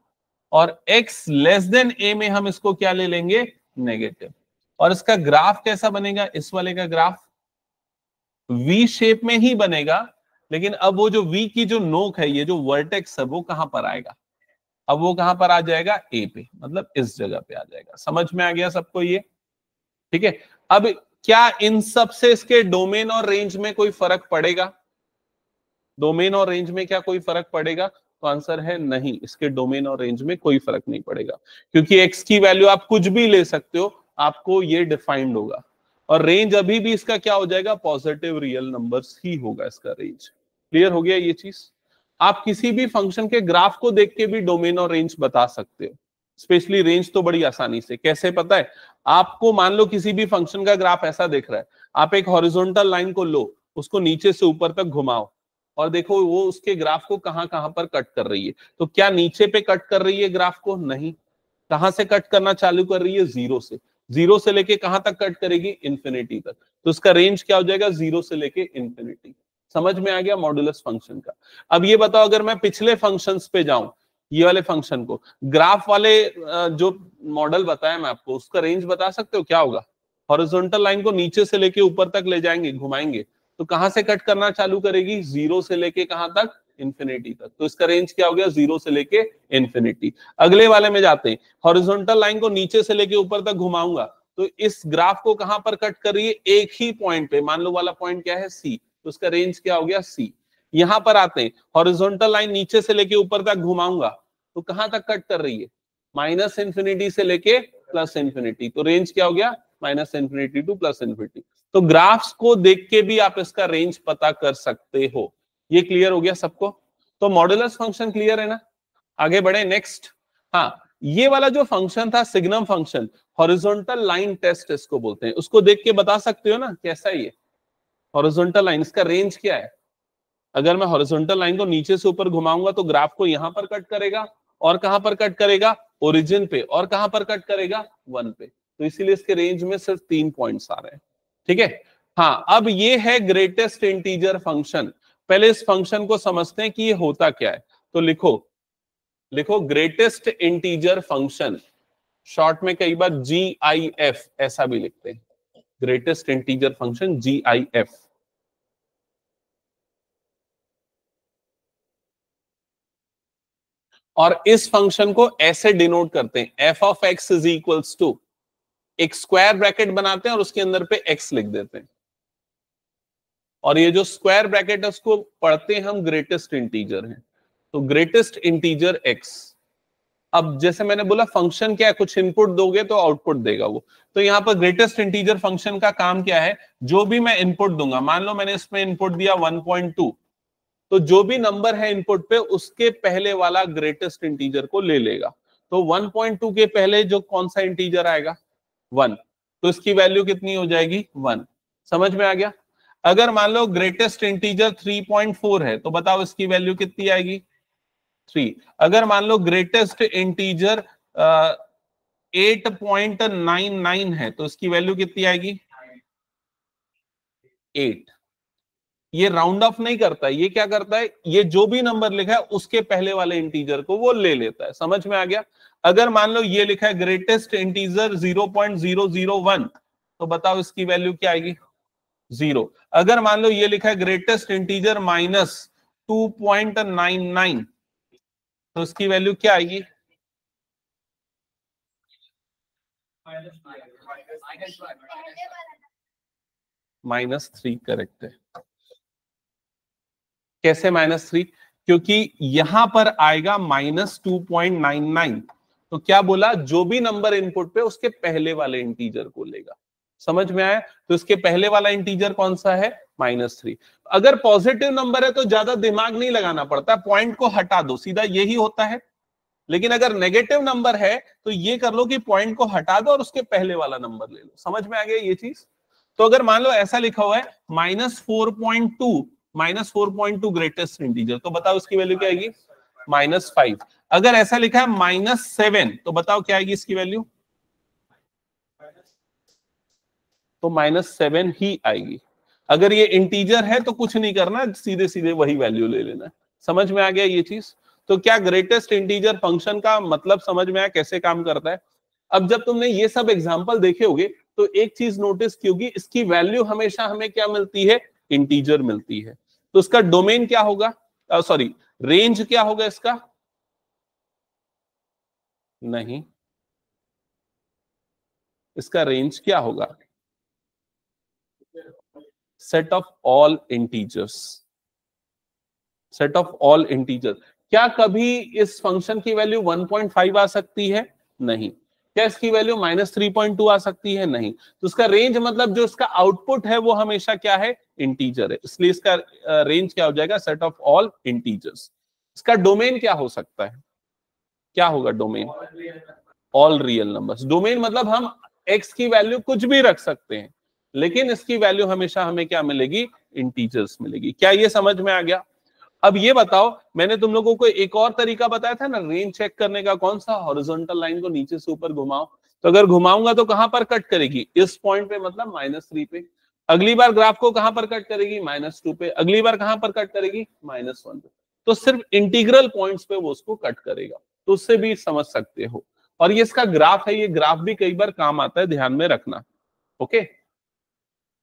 और x लेस देन a में हम इसको क्या ले लेंगे? नेगेटिव। और इसका ग्राफ कैसा बनेगा? इस वाले का ग्राफ वी शेप में ही बनेगा, लेकिन अब वो जो वी की जो नोक है, ये जो वर्टेक्स है, वो कहां पर आएगा? अब वो कहां पर आ जाएगा? ए पे, मतलब इस जगह पे आ जाएगा। समझ में आ गया सबको ये? ठीक है। अब क्या इन सब से इसके डोमेन और रेंज में कोई फर्क पड़ेगा? डोमेन और रेंज में क्या कोई फर्क पड़ेगा? तो आंसर है नहीं, इसके डोमेन और रेंज में कोई फर्क नहीं पड़ेगा, क्योंकि एक्स की वैल्यू आप कुछ भी ले सकते हो, आपको ये डिफाइंड होगा। और रेंज अभी भी इसका क्या हो जाएगा? पॉजिटिव रियल नंबर्स ही होगा इसका रेंज। क्लियर हो गया ये चीज? आप किसी भी फंक्शन के ग्राफ को देख के भी डोमेन और रेंज बता सकते हो। स्पेशली रेंज तो बड़ी आसानी से। कैसे पता है आपको? मान लो किसी भी फंक्शन का ग्राफ ऐसा दिख रहा है, आप एक हॉरिजॉन्टल लाइन को लो उसको नीचे से ऊपर तक घुमाओ और देखो वो उसके ग्राफ को कहां कहां पर कट कर रही है। तो क्या नीचे पे कट कर रही है ग्राफ को? नहीं। कहां से कट करना चालू कर रही है? जीरो से। जीरो से लेके कहां तक कट करेगी? इंफिनिटी तक। तो उसका रेंज क्या हो जाएगा? जीरो से लेके इंफिनिटी। समझ में आ गया मॉडुलस फंक्शन का। अब ये बताओ, अगर मैं पिछले फंक्शंस पे जाऊं, ये वाले फंक्शन को, ग्राफ वाले जो मॉडल बताया मैं आपको, उसका रेंज बता सकते हो क्या होगा? हॉरिजॉन्टल लाइन को नीचे से लेके ऊपर तक ले जाएंगे, घुमाएंगे, तो कहां से कट करना चालू करेगी? जीरो से लेके कहां तक? इंफिनिटी तक। तो इसका रेंज क्या हो गया? जीरो से लेके इंफिनिटी। अगले वाले में जाते हैं, हॉरिजॉन्टल लाइन को नीचे से लेके ऊपर तक घुमाऊंगा, तो इस ग्राफ को कहां पर कट कर रही है? एक ही पॉइंट पे। मान लो वाला पॉइंट क्या है? सी। तो उसका रेंज क्या हो गया? सी। यहां पर आते हैं, हॉरिजॉन्टल लाइन नीचे से लेके ऊपर तक घुमाऊंगा, तो कहां तक कट कर रही है? माइनस इंफिनिटी से लेके प्लस इंफिनिटी। तो रेंज क्या हो गया? Minus infinity two plus infinity. तो ग्राफ्स को देख के भी आप इसका रेंज पता कर सकते हो। ये क्लियर हो गया सबको? तो मॉडुलस फंक्शन क्लियर है ना? आगे बढ़े नेक्स्ट। हाँ, ये वाला जो फंक्शन था signum function, horizontal line test इसको बोलते हैं। उसको देख के बता सकते हो ना कैसा है ये हॉरिजॉन्टल लाइन? इसका रेंज क्या है? अगर मैं हॉरिजॉन्टल लाइन को नीचे से ऊपर घुमाऊंगा तो ग्राफ को यहां पर कट करेगा, और कहां पर कट करेगा? ओरिजिन पे। और कहां पर कट करेगा? 1 पे। तो इसीलिए इसके रेंज में सिर्फ 3 पॉइंट्स आ रहे हैं। ठीक है। हाँ, अब ये है ग्रेटेस्ट इंटीजर फंक्शन। पहले इस फंक्शन को समझते हैं कि ये होता क्या है। तो लिखो, लिखो ग्रेटेस्ट इंटीजर फंक्शन, शॉर्ट में कई बार GIF ऐसा भी लिखते हैं, ग्रेटेस्ट इंटीजर फंक्शन GIF। और इस फंक्शन को ऐसे डिनोट करते हैं, f of x is equals to, एक स्क्वायर ब्रैकेट बनाते हैं और उसके अंदर पे x लिख देते हैं, और ये जो स्क्वायर ब्रैकेट है उसको पढ़ते हैं हम ग्रेटेस्ट इंटीजर है। तो ग्रेटेस्ट इंटीजर x। अब जैसे मैंने बोला फंक्शन क्या है, कुछ इनपुट दोगे तो आउटपुट देगा वो। तो यहाँ पर ग्रेटेस्ट इंटीजर फंक्शन का काम क्या है? जो भी मैं इनपुट दूंगा, मान लो मैंने इसमें इनपुट दिया 1.2, तो जो भी नंबर है इनपुट पे उसके पहले वाला ग्रेटेस्ट इंटीजर को ले लेगा। तो 1.2 के पहले जो कौन सा इंटीजर आएगा? 1। तो इसकी वैल्यू कितनी हो जाएगी? 1। समझ में आ गया? अगर मान लो ग्रेटेस्ट इंटीजर 3.4 है, तो बताओ इसकी वैल्यू कितनी आएगी? 3। अगर मान लो ग्रेटेस्ट इंटीजर 8.99 है, तो इसकी वैल्यू कितनी आएगी? 8। ये राउंड ऑफ नहीं करता है, ये क्या करता है? ये जो भी नंबर लिखा है उसके पहले वाले इंटीजर को वो ले लेता है। समझ में आ गया? अगर मान लो ये लिखा है ग्रेटेस्ट इंटीजर 0.001, तो बताओ इसकी वैल्यू क्या आएगी? 0। अगर मान लो ये लिखा है ग्रेटेस्ट इंटीजर -2.99, तो इसकी वैल्यू क्या आएगी? -3 करेक्ट है। कैसे -3? क्योंकि यहां पर आएगा -2.99। तो क्या बोला? जो भी नंबर इनपुट पे उसके पहले वाले इंटीजर को लेगा। समझ में आया? तो इसके पहले वाला इंटीजर कौन सा है? -3। अगर पॉजिटिव नंबर है तो ज्यादा दिमाग नहीं लगाना पड़ता, पॉइंट को हटा दो, सीधा यही होता है। लेकिन अगर नेगेटिव नंबर है तो ये कर लो कि पॉइंट को हटा दो और उसके पहले वाला नंबर ले लो। समझ में आ गया ये चीज? तो अगर मान लो ऐसा लिखा हुआ है -4.2 ग्रेटेस्ट इंटीजर, तो बताओ इसकी वैल्यू क्या आएगी? -5। अगर ऐसा लिखा है -7, तो बताओ क्या आएगी इसकी वैल्यू? तो -7 ही आएगी। अगर ये इंटीजर है तो कुछ नहीं करना, सीधे सीधे वही वैल्यू ले लेना। समझ में आ गया ये चीज? तो क्या ग्रेटेस्ट इंटीजर फंक्शन का मतलब समझ में आया कैसे काम करता है? अब जब तुमने ये सब एग्जांपल देखे होंगे तो एक चीज नोटिस की होगी, इसकी वैल्यू हमेशा हमें क्या मिलती है? इंटीजर मिलती है। तो इसका डोमेन क्या होगा? सॉरी, रेंज क्या होगा इसका? नहीं, इसका रेंज क्या होगा? Set of all integers. Set of all integer. क्या कभी इस फंक्शन की वैल्यू 1.5 आ सकती है? नहीं। क्या इसकी वैल्यू -3.2 आ सकती है? नहीं। तो इसका रेंज मतलब जो इसका आउटपुट है वो हमेशा क्या है? इंटीजर है। इसलिए इसका रेंज क्या हो जाएगा? Set of all integers. इसका डोमेन क्या हो सकता है? क्या होगा domain? All real numbers. Domain मतलब हम x की वैल्यू कुछ भी रख सकते हैं, लेकिन इसकी वैल्यू हमेशा हमें क्या मिलेगी? इंटीजर्स मिलेगी। क्या ये समझ में आ गया? अब ये बताओ, मैंने तुम लोगों को एक और तरीका बताया था ना रेंज चेक करने का, कौन सा? हॉरिजॉन्टल लाइन को नीचे से ऊपर घुमाओ। तो अगर घुमाऊंगा तो कहां पर कट करेगी? इस पॉइंट पे, मतलब -3 पे। अगली बार ग्राफ को कहां पर कट करेगी? -2 पे। अगली बार कहां पर कट करेगी? -1 पे। तो सिर्फ इंटीग्रल पॉइंट्स पे वो उसको कट करेगा, तो उससे भी समझ सकते हो। और ये इसका ग्राफ है, ये ग्राफ भी कई बार काम आता है, ध्यान में रखना। ओके,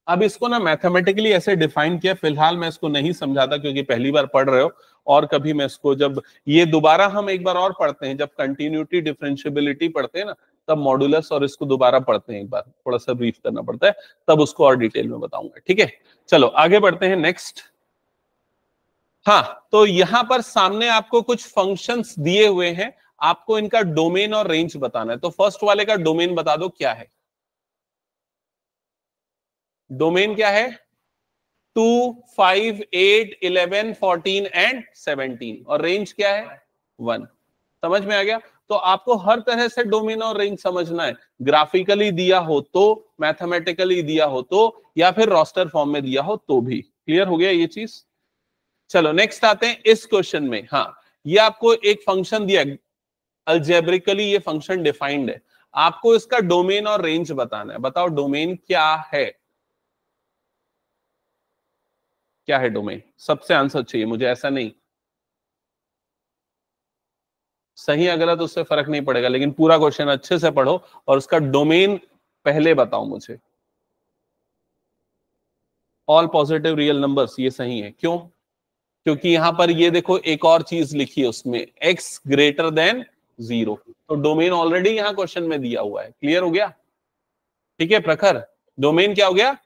अब इसको ना मैथमेटिकली ऐसे डिफाइन किया, फिलहाल मैं इसको नहीं समझाता क्योंकि पहली बार पढ़ रहे हो, और कभी मैं इसको जब ये दोबारा हम एक बार और पढ़ते हैं, जब कंटिन्यूटी डिफरेंशियबिलिटी पढ़ते हैं ना, तब मॉडुलस और इसको दोबारा पढ़ते हैं, एक बार थोड़ा सा ब्रीफ करना पड़ता है, तब उसको और डिटेल में बताऊंगा। ठीक है, चलो आगे बढ़ते हैं नेक्स्ट। हाँ, तो यहां पर सामने आपको कुछ फंक्शंस दिए हुए हैं, आपको इनका डोमेन और रेंज बताना है। तो फर्स्ट वाले का डोमेन बता दो क्या है। डोमेन क्या है? 2, 5, 8, 11, 14 एंड 17। और रेंज क्या है? 1। समझ में आ गया? तो आपको हर तरह से डोमेन और रेंज समझना है, ग्राफिकली दिया हो तो, मैथमेटिकली दिया हो तो, या फिर रोस्टर फॉर्म में दिया हो तो भी। क्लियर हो गया ये चीज? चलो नेक्स्ट आते हैं इस क्वेश्चन में। हाँ, ये आपको एक फंक्शन दिया, अलजेब्रिकली ये फंक्शन डिफाइंड है, आपको इसका डोमेन और रेंज बताना है। बताओ डोमेन क्या है? क्या है डोमेन? सबसे आंसर चाहिए मुझे, ऐसा नहीं सही या गलत उससे फर्क नहीं पड़ेगा, लेकिन पूरा क्वेश्चन अच्छे से पढ़ो और उसका डोमेन पहले बताओ मुझे। ऑल पॉजिटिव रियल नंबर्स, ये सही है। क्यों? क्योंकि यहां पर ये देखो एक और चीज लिखी है उसमें, x ग्रेटर देन 0, तो डोमेन ऑलरेडी यहां क्वेश्चन में दिया हुआ है। क्लियर हो गया? ठीक है प्रखर, डोमेन क्या हो गया?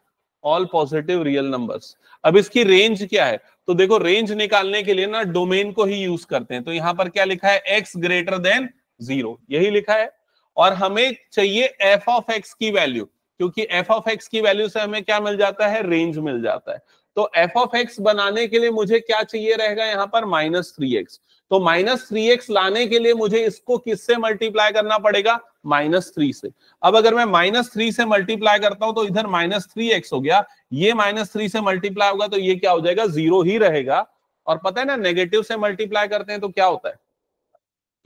All positive real numbers. अब इसकी रेंज क्या है? तो देखो रेंज निकालने के लिए ना डोमेन को ही यूज करते हैं। तो यहां पर क्या लिखा है? x ग्रेटर देन 0, यही लिखा है। और हमें चाहिए f ऑफ x की वैल्यू, क्योंकि f ऑफ x की वैल्यू से हमें क्या मिल जाता है? रेंज मिल जाता है। तो f ऑफ x बनाने के लिए मुझे क्या चाहिए रहेगा यहां पर? -3x। तो -3x लाने के लिए मुझे इसको किससे मल्टीप्लाई करना पड़ेगा? -3 से। अब अगर मैं -3 से मल्टीप्लाई करता हूं तो इधर -3x हो गया, ये -3 से मल्टीप्लाई होगा तो ये क्या हो जाएगा? 0 ही रहेगा। और पता है ना, नेगेटिव से मल्टीप्लाई करते हैं तो क्या होता है?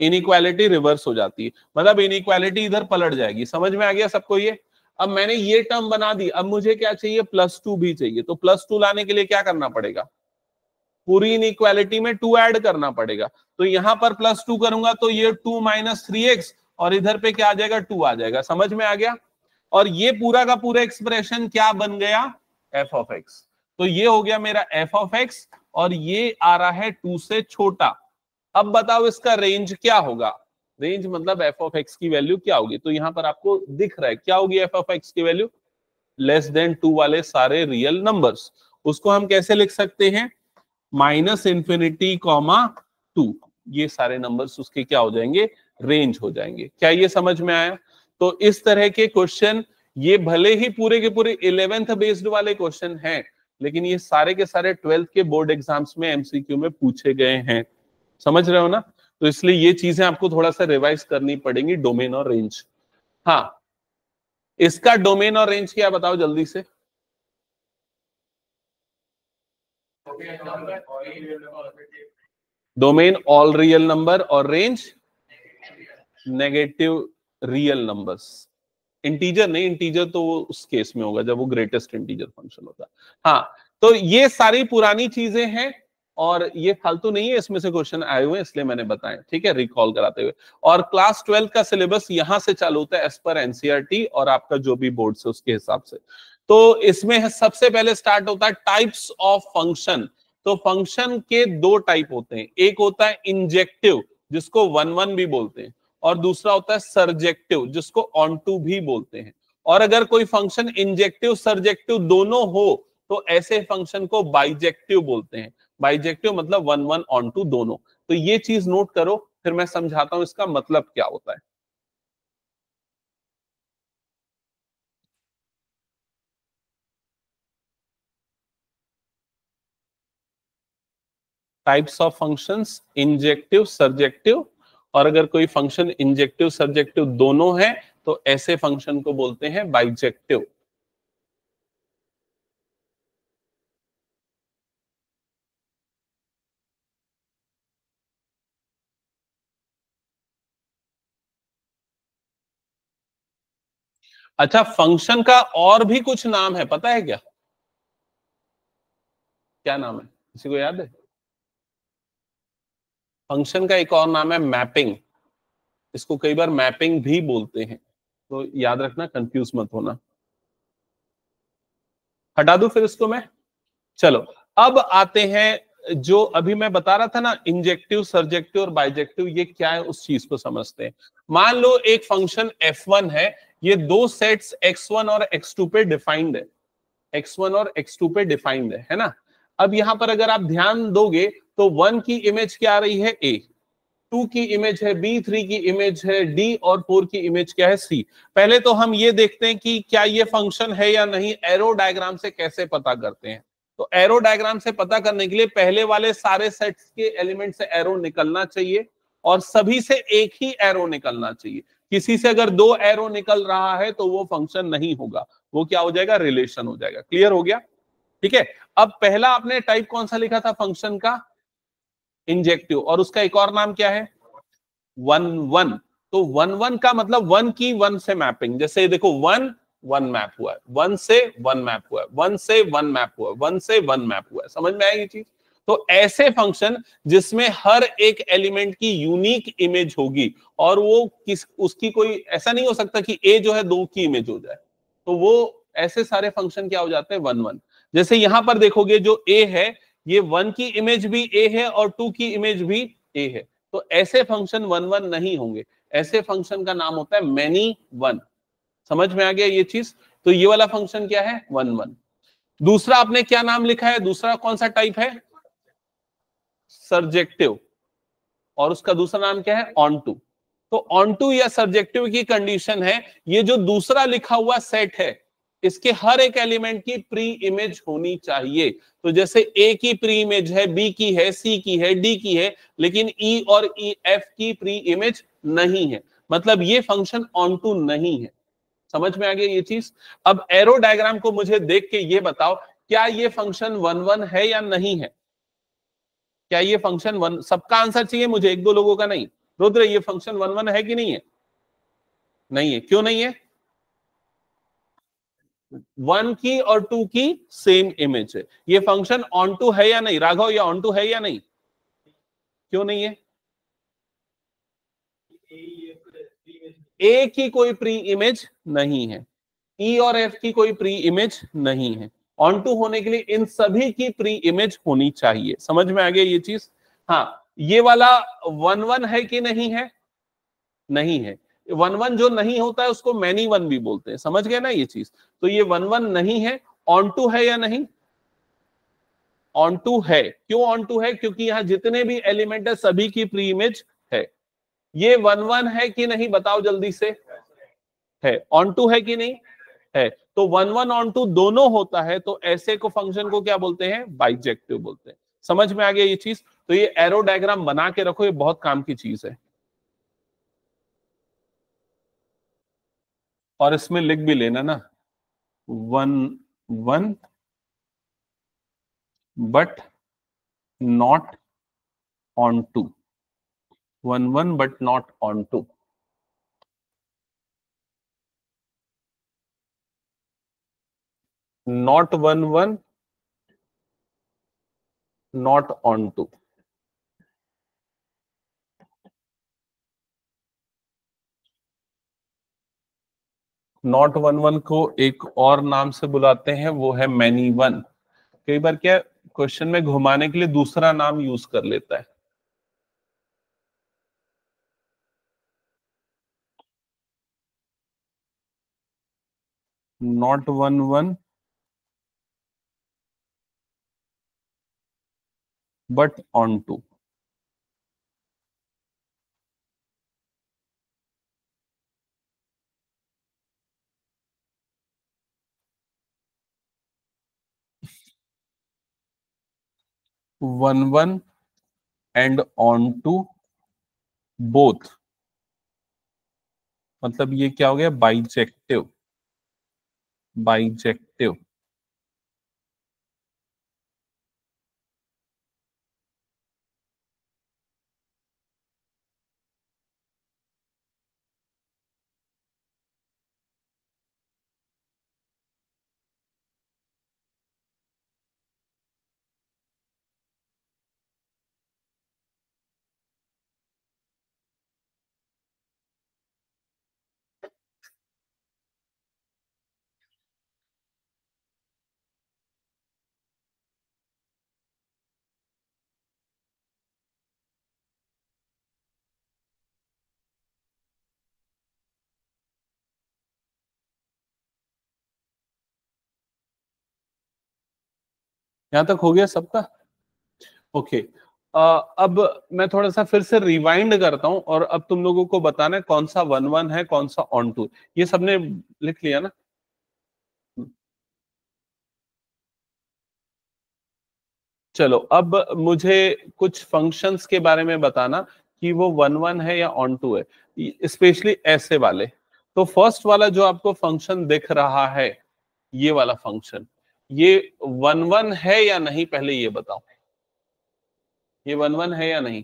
इनइक्वालिटी रिवर्स हो जाती है, मतलब इनइक्वालिटी इधर पलट जाएगी। समझ में आ गया सबको ये? अब मैंने ये टर्म बना दी, अब मुझे क्या चाहिए? +2 भी चाहिए। तो +2 लाने के लिए क्या करना पड़ेगा? पूरी इनइक्वालिटी में 2 ऐड करना पड़ेगा। तो यहां पर +2 करूंगा तो ये 2 - 3x, और इधर पे क्या आ जाएगा? 2 आ जाएगा। समझ में आ गया? और ये पूरा का पूरा एक्सप्रेशन क्या बन गया? f of x। तो ये हो गया मेरा f ऑफ x, और ये आ रहा है 2 से छोटा। अब बताओ इसका रेंज क्या होगा? रेंज मतलब f ऑफ x की वैल्यू क्या होगी? तो यहां पर आपको दिख रहा है क्या होगी f ऑफ x की वैल्यू? <<2 वाले सारे रियल नंबर्स। उसको हम कैसे लिख सकते हैं? -∞, 2, ये सारे नंबर्स उसके क्या हो जाएंगे? रेंज हो जाएंगे। क्या ये समझ में आया? तो इस तरह के क्वेश्चन, ये भले ही पूरे के पूरे 11th बेस्ड वाले क्वेश्चन हैं, लेकिन ये सारे के सारे 12th के बोर्ड एग्जाम्स में एमसीक्यू में पूछे गए हैं। समझ रहे हो ना? तो इसलिए ये चीजें आपको थोड़ा सा रिवाइज करनी पड़ेंगी, डोमेन और रेंज। हाँ, इसका डोमेन और रेंज क्या बताओ जल्दी से? डोमेन ऑल रियल नंबर, और range negative real numbers. Integer नहीं, इंटीजर तो वो उस केस में होगा जब वो ग्रेटेस्ट इंटीजर फंक्शन होता है। हाँ, तो ये सारी पुरानी चीजें हैं, और ये फालतू नहीं है, इसमें से क्वेश्चन आए हुए हैं इसलिए मैंने बताया। ठीक है, रिकॉल कराते हुए। और क्लास 12 का सिलेबस यहां से चालू होता है एज पर एनसीईआरटी और आपका जो भी बोर्ड से उसके हिसाब से। तो इसमें सबसे पहले स्टार्ट होता है टाइप्स ऑफ फंक्शन। तो फंक्शन के 2 टाइप होते हैं, एक होता है इंजेक्टिव जिसको 1 भी बोलते हैं, और दूसरा होता है सर्जेक्टिव जिसको ऑन टू भी बोलते हैं। और अगर कोई फंक्शन इंजेक्टिव सर्जेक्टिव दोनों हो तो ऐसे फंक्शन को बाइजेक्टिव बोलते हैं। बाइजेक्टिव मतलब 1 ऑन टू दोनों। तो ये चीज नोट करो, फिर मैं समझाता हूं इसका मतलब क्या होता है। Types of functions injective surjective, और अगर कोई फंक्शन इंजेक्टिव सर्जेक्टिव दोनों है तो ऐसे फंक्शन को बोलते हैं बाइजेक्टिव। अच्छा, फंक्शन का और भी कुछ नाम है, पता है क्या? क्या नाम है, किसी को याद है? फंक्शन का एक और नाम है मैपिंग। इसको कई बार मैपिंग भी बोलते हैं, तो याद रखना, कंफ्यूज मत होना। हटा दूं फिर इसको मैं? चलो, अब आते हैं, जो अभी मैं बता रहा था ना, इंजेक्टिव, सर्जेक्टिव और बाइजेक्टिव, ये क्या है उस चीज को समझते हैं। मान लो एक फंक्शन f1 है, ये दो सेट्स x1 और x2 पे डिफाइंड है, x1 और x2 पे डिफाइंड है ना। अब यहां पर अगर आप ध्यान दोगे तो 1 की इमेज क्या आ रही है, a, 2 की इमेज है b, 3 की इमेज है d और 4 की इमेज क्या है, c। पहले तो हम ये देखते हैं कि क्या ये फंक्शन है या नहीं। एरो डायग्राम से कैसे पता करते हैं? तो एरो डायग्राम से पता करने के लिए पहले वाले सारे सेट्स के एलिमेंट से एरो निकलना चाहिए और सभी से एक ही एरो निकलना चाहिए। किसी से अगर दो एरो निकल रहा है तो वो फंक्शन नहीं होगा, वो क्या हो जाएगा, रिलेशन हो जाएगा। क्लियर हो गया? ठीक है। अब पहला आपने टाइप कौन सा लिखा था फंक्शन का? इंजेक्टिव। और उसका एक और नाम क्या है? One one. तो वन वन का मतलब वन की वन से मैपिंग। जैसे देखो, वन वन मैप हुआ है, वन से वन मैप हुआ है, वन से वन मैप हुआ है, वन से वन मैप हुआ है। समझ में आएगी चीज? तो ऐसे फंक्शन जिसमें हर एक एलिमेंट की यूनिक इमेज होगी और वो किस उसकी कोई ऐसा नहीं हो सकता कि ए जो है दो की इमेज हो जाए, तो वो ऐसे सारे फंक्शन क्या हो जाते हैं, वन वन। जैसे यहां पर देखोगे जो ए है, ये वन की इमेज भी ए है और टू की इमेज भी ए है, तो ऐसे फंक्शन वन वन नहीं होंगे। ऐसे फंक्शन का नाम होता है मैनी वन। समझ में आ गया ये चीज? तो ये वाला फंक्शन क्या है, वन वन। दूसरा आपने क्या नाम लिखा है, दूसरा कौन सा टाइप है, सर्जेक्टिव। और उसका दूसरा नाम क्या है, ऑन टू। तो ऑन टू या सर्जेक्टिव की कंडीशन है, ये जो दूसरा लिखा हुआ सेट है, इसके हर एक एलिमेंट की प्री इमेज होनी चाहिए। तो जैसे ए की प्री इमेज है, बी की है, सी की है, डी की है, लेकिन ई और ई एफ की प्री इमेज नहीं है, मतलब ये फंक्शन ऑन टू नहीं है। समझ में आ गया ये चीज? अब एरो डायग्राम को मुझे देख के ये बताओ, क्या ये फंक्शन वन वन है या नहीं है? क्या ये फंक्शन वन, सबका आंसर चाहिए मुझे, एक दो लोगों का नहीं। रुद्र, ये फंक्शन वन वन है कि नहीं है? नहीं है। क्यों नहीं है? वन की और टू की सेम इमेज है। ये फंक्शन ऑन टू है या नहीं राघव, या ऑन टू है या नहीं? क्यों नहीं है? ए की कोई प्री इमेज नहीं है, ई और एफ की कोई प्री इमेज नहीं है। ऑन टू होने के लिए इन सभी की प्री इमेज होनी चाहिए। समझ में आ गया ये चीज? हाँ। ये वाला वन वन है कि नहीं है? नहीं है। वन वन जो नहीं होता है उसको मैनी वन भी बोलते हैं। समझ गए ना ये चीज? तो ये वन वन नहीं है। ऑन टू है या नहीं? ऑन टू है। क्यों ऑन टू है? क्योंकि यहां जितने भी एलिमेंट है सभी की प्री इमेज है। ये वन वन है कि नहीं बताओ जल्दी से? है। ऑन टू है कि नहीं? है। तो वन वन ऑन टू दोनों होता है, तो ऐसे को फंक्शन को क्या बोलते हैं, बाइजेक्टिव बोलते हैं। समझ में आ गया ये चीज? तो ये एरो डायग्राम बना के रखो, ये बहुत काम की चीज है। और इसमें लिख भी लेना ना, one one but not onto, one one but not onto. Not one one, not onto. Not one one को एक और नाम से बुलाते हैं, वो है मैनी वन। कई बार क्या क्वेश्चन में घुमाने के लिए दूसरा नाम यूज कर लेता है। Not one one but onto. One one and onto both, मतलब ये क्या हो गया, बाइजेक्टिव। बाइजेक्टिव। यहां तक हो गया सबका? ओके। अब मैं थोड़ा सा फिर से रिवाइंड करता हूं और अब तुम लोगों को बताना है कौन सा 1-1 है, कौन सा ऑन टू। ये सबने लिख लिया ना? चलो अब मुझे कुछ फंक्शंस के बारे में बताना कि वो 1-1 है या ऑन टू है, स्पेशली ऐसे वाले। तो फर्स्ट वाला जो आपको फंक्शन दिख रहा है, ये वाला फंक्शन, ये 1-1 है या नहीं, पहले ये बताओ। ये 1-1 है या नहीं?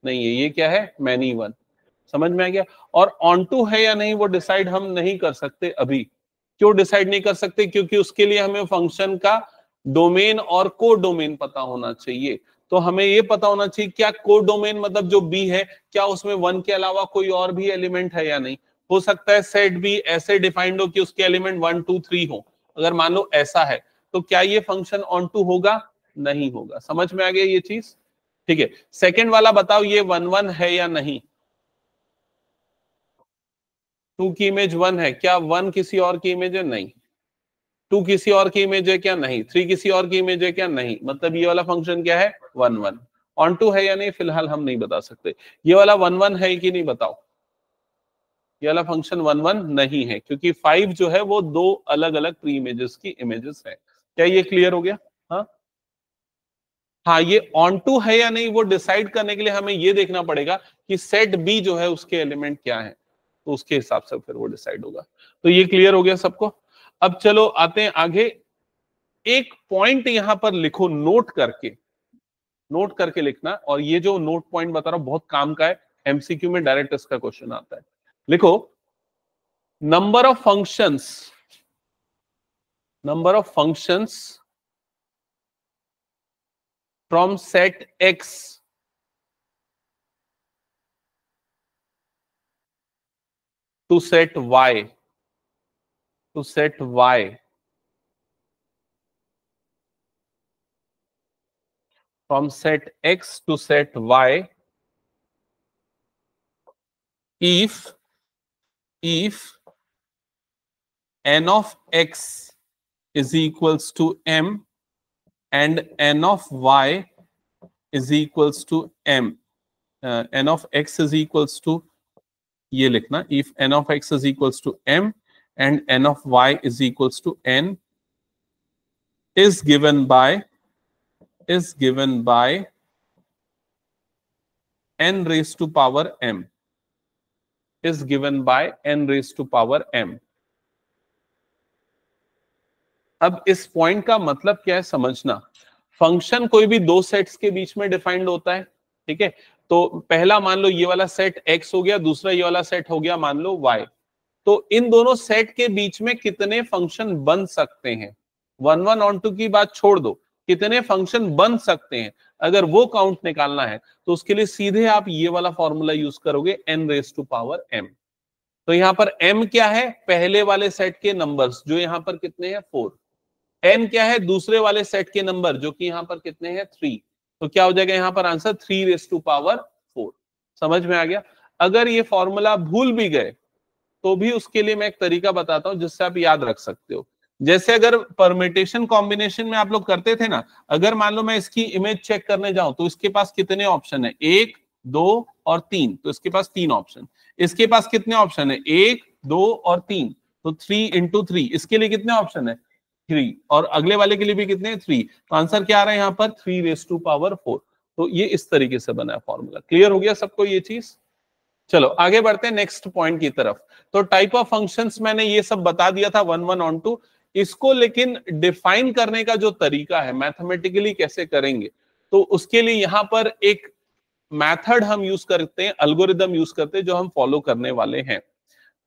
नहीं है। ये क्या है? Many one. समझ में आ गया? और ऑन टू है या नहीं वो डिसाइड हम नहीं कर सकते अभी। क्यों डिसाइड नहीं कर सकते? क्योंकि उसके लिए हमें फंक्शन का डोमेन और को डोमेन पता होना चाहिए। तो हमें ये पता होना चाहिए क्या को डोमेन मतलब जो बी है, क्या उसमें 1 के अलावा कोई और भी एलिमेंट है या नहीं। हो सकता है सेट बी ऐसे डिफाइंड हो कि उसके एलिमेंट 1 2 3 हो। अगर मान लो ऐसा है तो क्या ये फंक्शन ऑन टू होगा? नहीं होगा। समझ में आ गया ये चीज? ठीक है। सेकेंड वाला बताओ, ये 1-1 है या नहीं? टू की इमेज 1 है क्या? 1 किसी और की इमेज है? नहीं। 2 किसी और की इमेज है क्या? नहीं। 3 किसी और की इमेज है क्या? नहीं। मतलब ये वाला फंक्शन क्या है? 1-1। ऑन टू है या नहीं फिलहाल हम नहीं बता सकते। ये वाला 1-1 है कि नहीं बताओ। ये वाला फंक्शन 1-1 नहीं है क्योंकि 5 जो है वो दो अलग अलग प्री इमेजेस की इमेजेस है। क्या ये क्लियर हो गया? हाँ हाँ। ये ऑन टू है या नहीं वो डिसाइड करने के लिए हमें ये देखना पड़ेगा कि सेट बी जो है उसके एलिमेंट क्या है, तो उसके हिसाब से फिर वो डिसाइड होगा। तो ये क्लियर हो गया सबको? अब चलो आते हैं आगे। एक पॉइंट यहां पर लिखो, नोट करके लिखना। और ये जो नोट पॉइंट बता रहा हूं बहुत काम का है, एमसीक्यू में डायरेक्ट इसका क्वेश्चन आता है। लिखो, number of functions, number of functions from set x to set y, to set y, from set x to set y, if n of x is equals to m and n of y is equals to m, n of x is equals to, ये लिखना, if n of x is equals to m and n of y is equals to n, is given by n raised to power m, is given by n raised to power m। अब इस point का मतलब क्या है समझना। Function कोई भी दो सेट्स के बीच में डिफाइंड होता है, ठीक है। तो पहला मान लो ये वाला सेट x हो गया, दूसरा ये वाला सेट हो गया मान लो y। तो इन दोनों सेट के बीच में कितने फंक्शन बन सकते हैं, 1-1 ऑन टू की बात छोड़ दो, कितने फंक्शन बन सकते हैं, अगर वो काउंट निकालना है तो उसके लिए सीधे आप ये वाला फॉर्मूला यूज करोगे, n raise to power m। तो यहां पर m क्या है? पहले वाले सेट के नंबर्स जो यहां पर कितने हैं? 4। n क्या है? दूसरे वाले सेट के नंबर जो कि यहां पर कितने हैं? 3। तो क्या हो जाएगा यहां पर आंसर? 3 raise to power 4। समझ में आ गया? अगर ये फॉर्मूला भूल भी गए तो भी उसके लिए मैं एक तरीका बताता हूं जिससे आप याद रख सकते हो। जैसे अगर परमिटेशन कॉम्बिनेशन में आप लोग करते थे ना, अगर मान लो मैं इसकी इमेज चेक करने जाऊं तो इसके पास कितने ऑप्शन है? 1 2 और 3। तो इसके पास 3 ऑप्शन। इसके पास कितने ऑप्शन है? 1 2 और 3। तो 3 इंटू 3, इसके लिए कितने ऑप्शन है? 3। और अगले वाले के लिए भी कितने? 3। तो आंसर क्या आ रहा है यहाँ पर? 3 रेज टू पावर 4। तो ये इस तरीके से बना है फॉर्मूला। क्लियर हो गया सबको ये चीज? चलो आगे बढ़ते हैं नेक्स्ट पॉइंट की तरफ। तो टाइप ऑफ फंक्शंस मैंने ये सब बता दिया था 1-1 ऑन टू। इसको लेकिन डिफाइन करने का जो तरीका है मैथमेटिकली कैसे करेंगे, तो उसके लिए यहां पर एक मेथड हम यूज करते हैं, एल्गोरिदम यूज करते हैं जो हम फॉलो करने वाले हैं।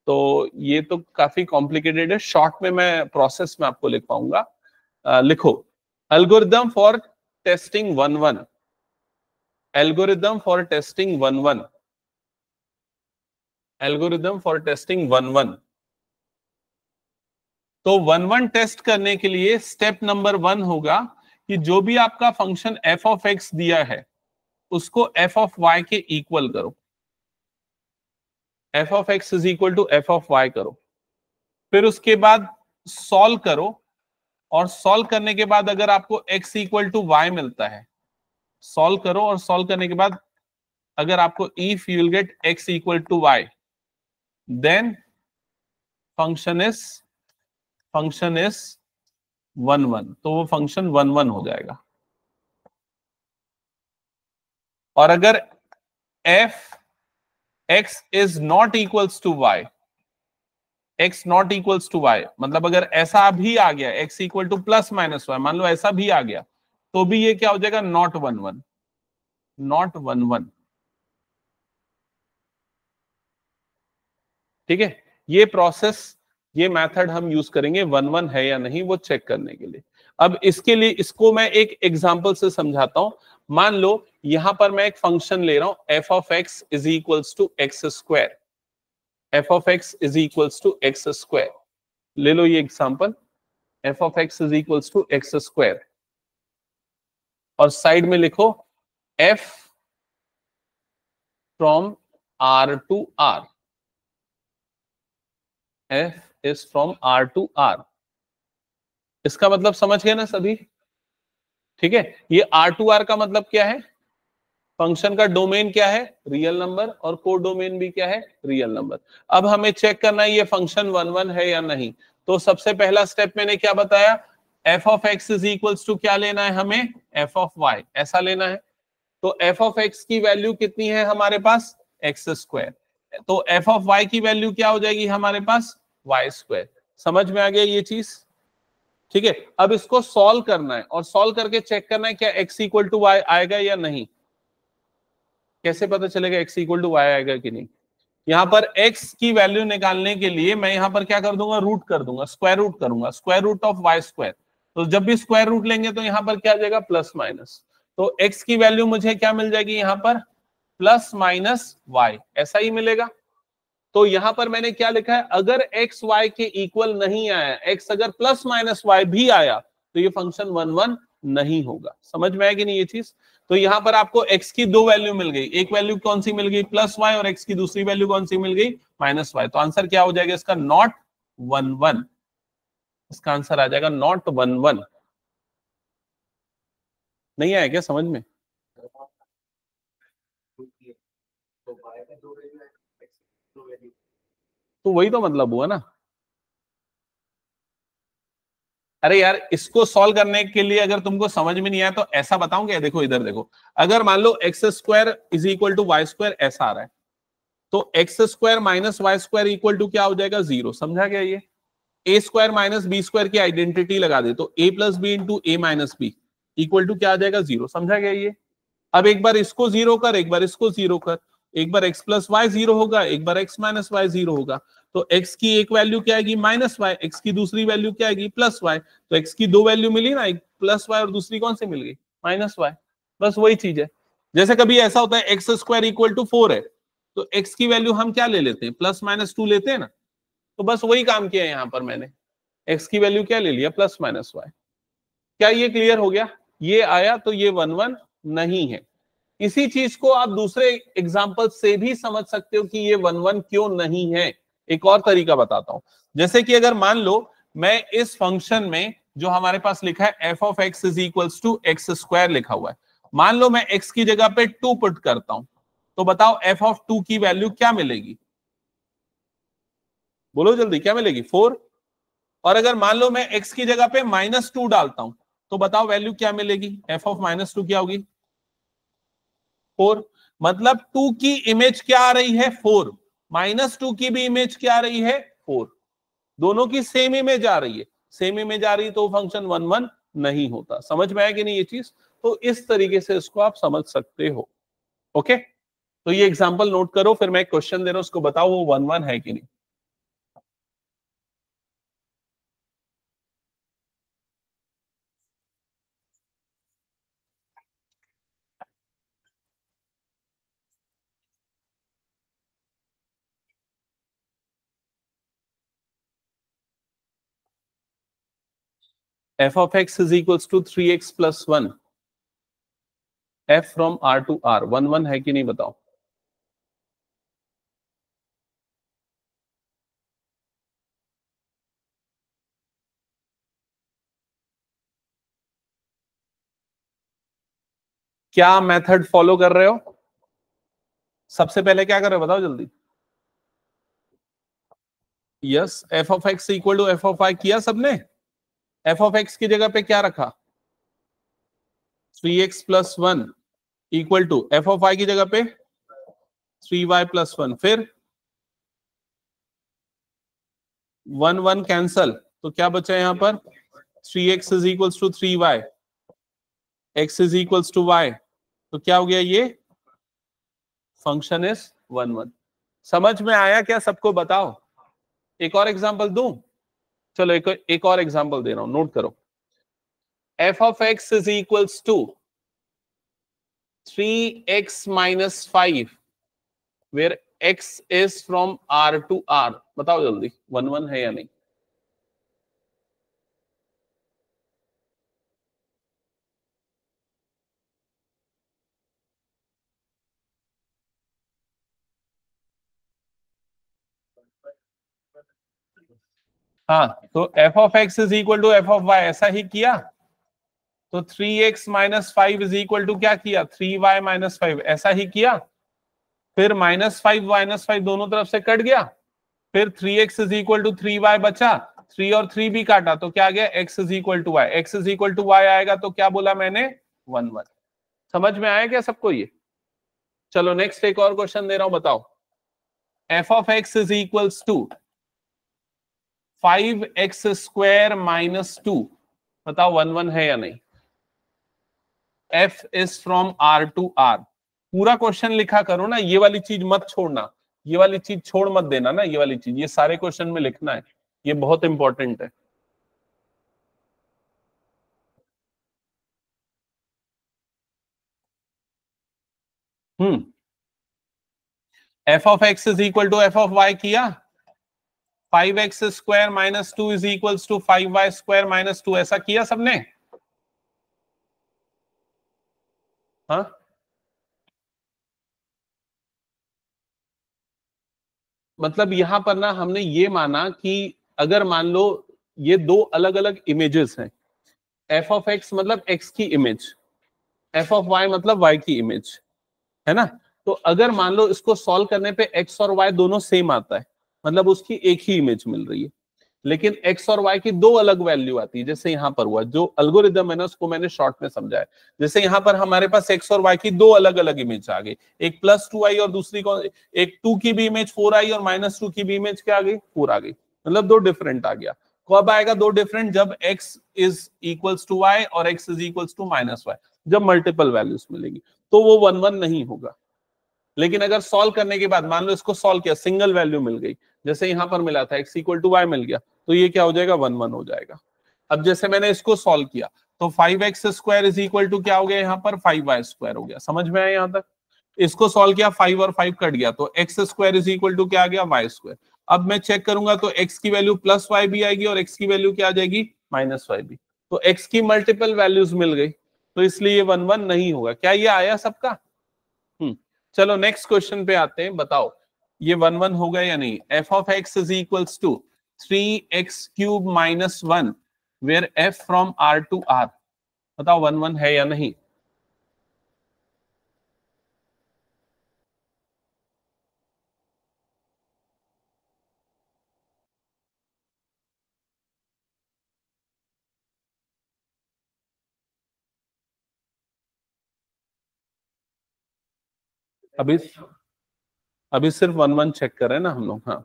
तो ये तो काफी कॉम्प्लिकेटेड है, शॉर्ट में मैं प्रोसेस में आपको लिख पाऊंगा। लिखो, algorithm for testing 1-1, algorithm for testing 1-1, algorithm for testing 1-1। तो 1-1 टेस्ट करने के लिए स्टेप नंबर 1 होगा कि जो भी आपका फंक्शन f ऑफ x दिया है उसको f ऑफ y के इक्वल करो। f of x is equal to f of y करो। फिर उसके बाद सॉल्व करो और सॉल्व करने के बाद अगर आपको x इक्वल टू वाई मिलता है, सॉल्व करो और सॉल्व करने के बाद अगर आपको if you will get x equal to y, then function is 1 1, तो वो फंक्शन 1 1 हो जाएगा। और अगर f x is not equals to y, x not equals to y मतलब अगर ऐसा भी आ गया x equal to plus minus y, मान लो ऐसा भी आ गया, तो भी ये क्या हो जाएगा, नॉट 1 1, नॉट 1 1। ठीक है, ये प्रोसेस, ये मेथड हम यूज करेंगे 1 1 है या नहीं वो चेक करने के लिए। अब इसके लिए इसको मैं एक एग्जांपल से समझाता हूं। मान लो यहां पर मैं एक फंक्शन ले रहा हूं f of x is equals to x square, f of x is equals to x square. ले लो ये example, f of x is equals to x square, और साइड में लिखो f from r to r, f is from r to r। इसका मतलब समझ गए ना सभी? ठीक है, ये R2R का मतलब क्या है, फंक्शन का डोमेन क्या है, रियल नंबर, और को डोमेन भी क्या है, रियल नंबर। अब हमें चेक करना है ये फंक्शन 1 1 है या नहीं। तो सबसे पहला स्टेप मैंने क्या बताया, f of x is equals to क्या लेना है हमें, f ऑफ y, ऐसा लेना है। तो f ऑफ x की वैल्यू कितनी है हमारे पास, एक्स स्क्वायर, तो f ऑफ y की वैल्यू क्या हो जाएगी हमारे पास, वाई स्क्वायर। समझ में आ गया ये चीज? ठीक है, अब इसको सॉल्व करना है और सॉल्व करके चेक करना है क्या x इक्वल टू वाई आएगा या नहीं। कैसे पता चलेगा x इक्वल टू वाई आएगा कि नहीं? यहां पर x की वैल्यू निकालने के लिए मैं यहां पर क्या कर दूंगा, रूट कर दूंगा, स्क्वायर रूट करूंगा, square root of y square. तो जब भी स्क्वायर रूट लेंगे तो यहां पर क्या आ जाएगा, प्लस माइनस। तो x की वैल्यू मुझे क्या मिल जाएगी यहां पर, प्लस माइनस वाई, ऐसा ही मिलेगा। तो यहां पर मैंने क्या लिखा है, अगर एक्स वाई के इक्वल नहीं आया, एक्स अगर प्लस माइनस वाई भी आया, तो ये फंक्शन 1 1 नहीं होगा। समझ में आएगी नहीं ये चीज? तो यहां पर आपको एक्स की दो वैल्यू मिल गई, एक वैल्यू कौन सी मिल गई, प्लस वाई, और एक्स की दूसरी वैल्यू कौन सी मिल गई, माइनस वाई। तो आंसर क्या हो जाएगा इसका, नॉट 1 1। इसका आंसर आ जाएगा नॉट 1 1। नहीं आया क्या समझ में? तो वही तो मतलब हुआ ना। अरे यार, इसको सॉल्व करने के लिए अगर तुमको समझ में नहीं आया तो ऐसा बताऊं क्या, देखो इधर देखो, अगर मान लो x square is equal to y square ऐसा आ रहा है, तो x square minus y square equal to क्या हो जाएगा, 0। समझा गया ये? A square minus b square की आइडेंटिटी लगा दे, तो a plus b into a minus b equal to क्या आ जाएगा, 0। समझा गया ये? अब एक बार इसको 0 कर, एक बार इसको 0 कर, एक बार x प्लस वाई 0 होगा, एक बार x माइनस वाई 0 होगा। तो x की एक वैल्यू क्या आएगी, माइनस वाई, x की दूसरी वैल्यू क्या आएगी, प्लस वाई। तो x की दो वैल्यू मिली ना, एक प्लस वाई और दूसरी कौन सी मिल गई, माइनस वाई। बस वही चीज है। जैसे कभी ऐसा होता है एक्स स्क्वायर इक्वल टू 4 है, तो x की वैल्यू हम क्या ले लेते हैं, प्लस माइनस 2 लेते हैं ना। तो बस वही काम किया है यहाँ पर मैंने, x की वैल्यू क्या ले लिया, प्लस माइनस वाई। क्या ये क्लियर हो गया? ये आया तो ये 1 1 नहीं है। इसी चीज को आप दूसरे एग्जाम्पल से भी समझ सकते हो कि ये 1 1 क्यों नहीं है। एक और तरीका बताता हूं, जैसे कि अगर मान लो मैं इस फंक्शन में जो हमारे पास लिखा है f of x is equals to x square लिखा हुआ है, मान लो मैं x की जगह पे 2 पुट करता हूं, तो बताओ f ऑफ 2 की वैल्यू क्या मिलेगी, बोलो जल्दी, क्या मिलेगी, 4। और अगर मान लो मैं x की जगह पे -2 डालता हूं, तो बताओ वैल्यू क्या मिलेगी, f ऑफ -2 क्या होगी, 4। मतलब 2 की इमेज क्या आ रही है, 4, -2 की भी इमेज क्या आ रही है, 4। दोनों की सेम इमेज आ रही है, सेम इमेज आ रही है, तो फंक्शन 1 1 नहीं होता। समझ में आया कि नहीं ये चीज? तो इस तरीके से इसको आप समझ सकते हो। ओके, तो ये एग्जांपल नोट करो, फिर मैं एक क्वेश्चन दे रहा हूं, उसको बताओ वो 1 1 है कि नहीं। f of x is equals to 3x plus 1, f from r to r, 1 1 है कि नहीं बताओ। क्या मेथड फॉलो कर रहे हो? सबसे पहले क्या कर रहे हो बताओ जल्दी। Yes, f of x equal to f of y किया सबने। एफ ऑफ एक्स की जगह पे क्या रखा? 3x plus 1 equal to f of y की जगह पे 3y प्लस 1, फिर 1 1 कैंसल, तो क्या बचा यहां पर? 3x is equals to 3y, x is equals to y, तो क्या हो गया ये? Function is 1 1। समझ में आया क्या सबको? बताओ। एक और एग्जांपल दूं? चलो एक और एग्जांपल दे रहा हूं, नोट करो। f of x is equals to 3x minus 5 where x is from r to r। बताओ जल्दी, 1 1 है या नहीं? हाँ, तो f of x is equal to f of y ऐसा ही किया, तो 3x minus 5 is equal to क्या किया? 3y माइनस 5 ऐसा ही किया, फिर -5 दोनों तरफ से कट गया, फिर 3x is equal to 3y बचा, 3 और 3 भी काटा, तो क्या आ गया? x is equal to y, x is equal to y आएगा तो क्या बोला मैंने? 1 1। समझ में आया क्या सबको ये? चलो नेक्स्ट एक और क्वेश्चन दे रहा हूं, बताओ। f of x is equals to 5x square minus 2, बताओ 1 1 है या नहीं? f is from r to r। पूरा क्वेश्चन लिखा करो ना, ये वाली चीज मत छोड़ना, ये वाली चीज छोड़ मत देना ना, ये वाली चीज, ये सारे क्वेश्चन में लिखना है, ये बहुत इंपॉर्टेंट है। F of x is equal to f of y किया, 5x square minus 2 is equal to 5y square minus 2, ऐसा किया सबने? हाँ, मतलब यहां पर ना हमने ये माना कि अगर मान लो ये दो अलग अलग इमेजेस हैं, एफ ऑफ एक्स मतलब एक्स की इमेज, एफ ऑफ वाई मतलब वाई की इमेज, है ना? तो अगर मान लो इसको सॉल्व करने पे एक्स और वाई दोनों सेम आता है, मतलब उसकी एक ही इमेज मिल रही है, लेकिन एक्स और वाई की दो अलग वैल्यू आती है, जैसे यहां पर हुआ, जो अल्गोरिदम है ना उसको मैंने शॉर्ट में समझाया। जैसे यहां पर हमारे पास एक्स और वाई की दो अलग अलग इमेज आ गई, एक +2i और दूसरी कौन, एक 2 की भी इमेज 4i और -2 की भी इमेज क्या आ गई? 4 आ गई, मतलब दो डिफरेंट आ गया। कब आएगा दो डिफरेंट? जब x is equals to y और x is equals to -y, जब मल्टीपल वैल्यूज मिलेंगी, तो वो 1 1 नहीं होगा। लेकिन अगर सॉल्व करने के बाद मान लो इसको सॉल्व किया, सिंगल वैल्यू मिल गई, जैसे यहां पर मिला था x इक्वल टू y मिल गया, तो ये क्या हो जाएगा? 1 1 हो जाएगा। अब जैसे मैंने इसको सॉल्व किया, तो 5x square is equal to क्या हो गया? यहाँ पर 5y स्क्वायर हो गया। समझ में आया यहां तक? इसको सॉल्व किया, 5 और 5 कट गया, तो x square is equal to क्या आ गया? y square. अब मैं चेक करूंगा तो x की वैल्यू +y भी आएगी और x की वैल्यू क्या आ जाएगी? -y भी। तो x की मल्टीपल वैल्यूज मिल गई, तो इसलिए ये 1 1 नहीं होगा। क्या ये आया सबका? चलो नेक्स्ट क्वेश्चन पे आते हैं, बताओ ये 1 1 होगा या नहीं? F of x is equals to 3x³ minus 1 where f from r to r, बताओ 1 1 है या नहीं? अभी अभी सिर्फ 1 1 चेक कर रहे हैं ना हम लोग। हाँ,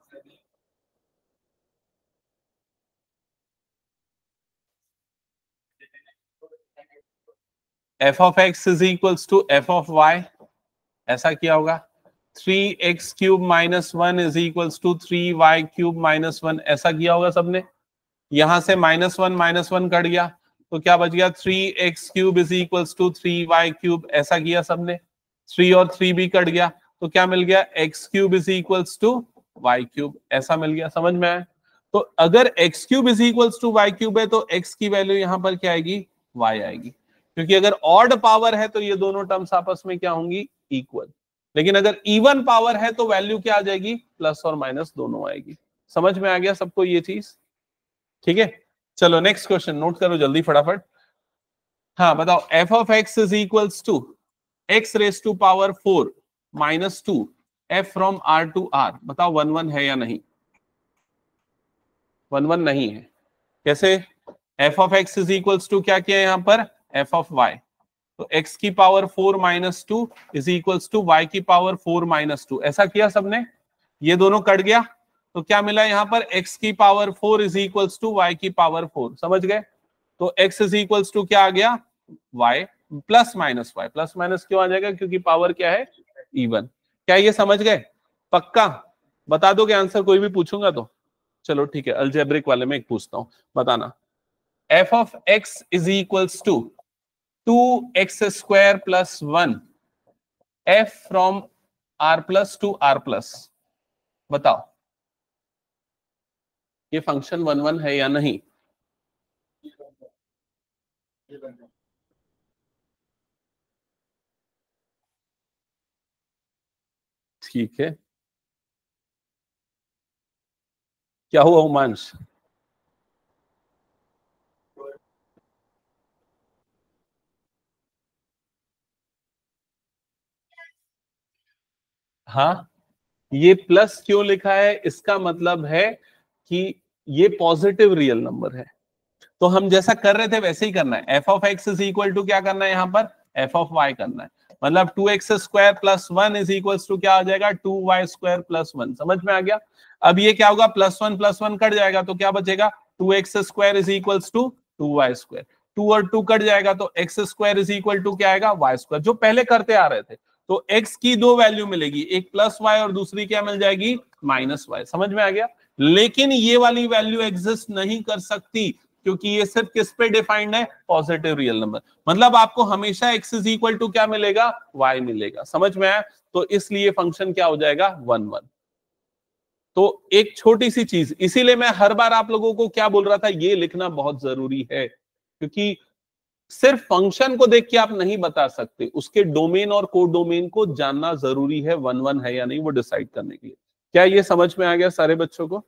f of x is equals to f of y, ऐसा किया होगा। 3x³ minus 1 is equals to 3y³ minus 1, ऐसा किया होगा सबने। यहां से -1 कट गया, तो क्या बच गया? 3x³ is equals to 3y³, ऐसा किया सबने। 3 और 3 भी कट गया, तो क्या मिल गया? x³ is equals to y³, ऐसा मिल गया। समझ में आया? तो अगर x³ is equals to y³ है तो x की वैल्यू यहां पर क्या आएगी? y आएगी, क्योंकि अगर ऑड पावर है तो ये दोनों टर्म्स आपस में क्या होंगी? इक्वल। लेकिन अगर इवन पावर है तो वैल्यू क्या आ जाएगी? प्लस और माइनस दोनों आएगी। समझ में आ गया सबको ये चीज? ठीक है, चलो नेक्स्ट क्वेश्चन नोट करो जल्दी फटाफट। हाँ बताओ, f of x is equals to x raise to power 4 minus 2 f from r to r, बताओ 1 1 है या नहीं? 1 1 नहीं है। कैसे? f of x is equals to क्या किया यहां पर? f ऑफ y, तो x की power 4 minus 2 is equals to y की पावर 4 माइनस 2, ऐसा किया सबने? ये दोनों कट गया तो क्या मिला यहां पर? x की power 4 is equals to y की पावर 4, समझ गए? तो x इज इक्वल्स टू क्या आ गया? y plus minus y। Plus minus क्यों आ जाएगा? क्योंकि पावर क्या है? इवन। क्या ये समझ गए? पक्का बता दोगे आंसर? कोई भी पूछूंगा तो चलो ठीक है, अलजेब्रिक वाले में एक पूछता हूं, बताना। f of x is equals to 2x square plus 1 f from r plus to r plus, बताओ ये फंक्शन 1 1 है या नहीं? ठीक है, क्या हुआ उमांश? हाँ, ये प्लस क्यों लिखा है? इसका मतलब है कि ये पॉजिटिव रियल नंबर है, तो हम जैसा कर रहे थे वैसे ही करना है। F of x is equal to क्या करना है यहां पर? एफ ऑफ वाई करना है। मतलब 2x square plus 1 is equal to क्या आ जाएगा? 2y square plus 1। समझ में आ गया? अब ये क्या होगा? प्लस वन कट जाएगा तो क्या बचेगा? 2x square is equal to 2y square. 2 और 2 कट जाएगा तो x square is equal to क्या आएगा? y स्क्वायर, जो पहले करते आ रहे थे। तो x की दो वैल्यू मिलेगी, एक प्लस y और दूसरी क्या मिल जाएगी? Minus y। समझ में आ गया? लेकिन ये वाली वैल्यू एग्जिस्ट नहीं कर सकती, क्योंकि ये सिर्फ किस पे डिफाइंड है? Positive real number. मतलब आपको हमेशा x इज इक्वल टू क्या मिलेगा? y मिलेगा। समझ में आया? तो इसलिए फंक्शन क्या हो जाएगा? 1 1। तो एक छोटी सी चीज, इसीलिए मैं हर बार आप लोगों को क्या बोल रहा था, ये लिखना बहुत जरूरी है, क्योंकि सिर्फ फंक्शन को देख के आप नहीं बता सकते, उसके डोमेन और को डोमेन को जानना जरूरी है 1 1 है या नहीं वो डिसाइड करने के लिए। क्या ये समझ में आ गया सारे बच्चों को?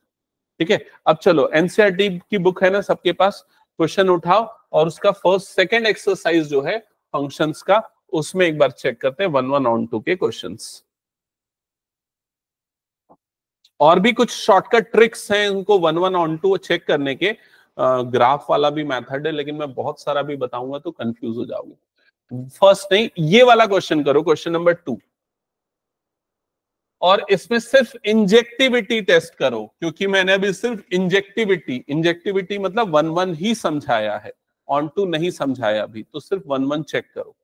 ठीक है, अब चलो एनसीईआरटी की बुक है ना सबके पास, क्वेश्चन उठाओ और उसका फर्स्ट सेकंड एक्सरसाइज जो है फंक्शंस का, उसमें एक बार चेक करते हैं 1 1 ऑन 2 के क्वेश्चंस। और भी कुछ शॉर्टकट ट्रिक्स हैं उनको 1 1 ऑन 2 चेक करने के, ग्राफ वाला भी मेथड है, लेकिन मैं बहुत सारा भी बताऊंगा तो कंफ्यूज हो जाओगे। फर्स्ट नहीं, ये वाला क्वेश्चन करो, क्वेश्चन नंबर 2, और इसमें सिर्फ इंजेक्टिविटी टेस्ट करो, क्योंकि मैंने अभी सिर्फ इंजेक्टिविटी मतलब 1 1 ही समझाया है, ऑन टू नहीं समझाया अभी, तो सिर्फ 1 1 चेक करो।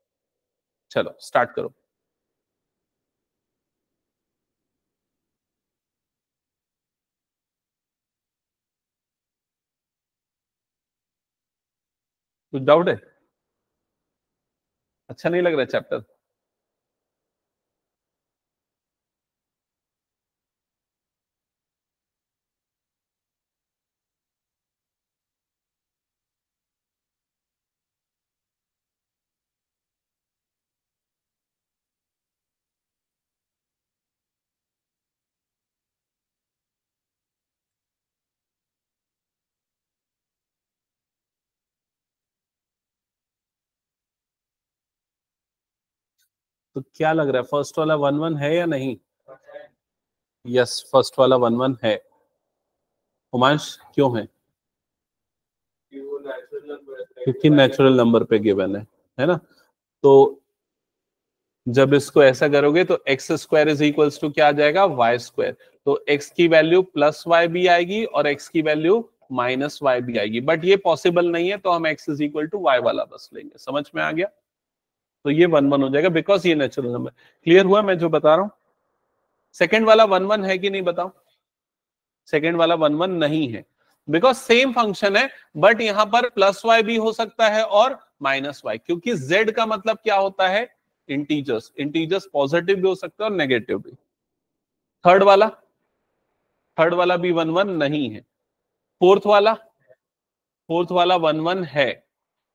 चलो स्टार्ट करो। कुछ डाउट है? अच्छा नहीं लग रहा चैप्टर? तो क्या लग रहा है, फर्स्ट वाला 1 1 है या नहीं? यस, फर्स्ट वाला 1 1 है। उमांश क्यों है? क्योंकि नेचुरल नंबर पे गिवन है ना? तो जब इसको ऐसा करोगे तो x square is equals to क्या आ जाएगा? Y square. तो एक्स की वैल्यू प्लस वाई भी आएगी और एक्स की वैल्यू माइनस वाई भी आएगी, बट ये पॉसिबल नहीं है, तो हम x is equal to y वाला बस लेंगे। समझ में आ गया? तो ये 1 1 हो जाएगा, बिकॉज ये नेचुरल नंबर। क्लियर हुआ मैं जो बता रहा हूं? सेकेंड वाला 1 1 है कि नहीं बताओ? सेकेंड वाला 1 1 नहीं है, बिकॉज सेम फंक्शन है, बट यहां पर प्लस वाई भी हो सकता है और माइनस वाई, क्योंकि z का मतलब क्या होता है? इंटीजर्स। इंटीजर्स पॉजिटिव भी हो सकता है और नेगेटिव भी। थर्ड वाला, थर्ड वाला भी 1 1 नहीं है। फोर्थ वाला, फोर्थ वाला 1 1 है।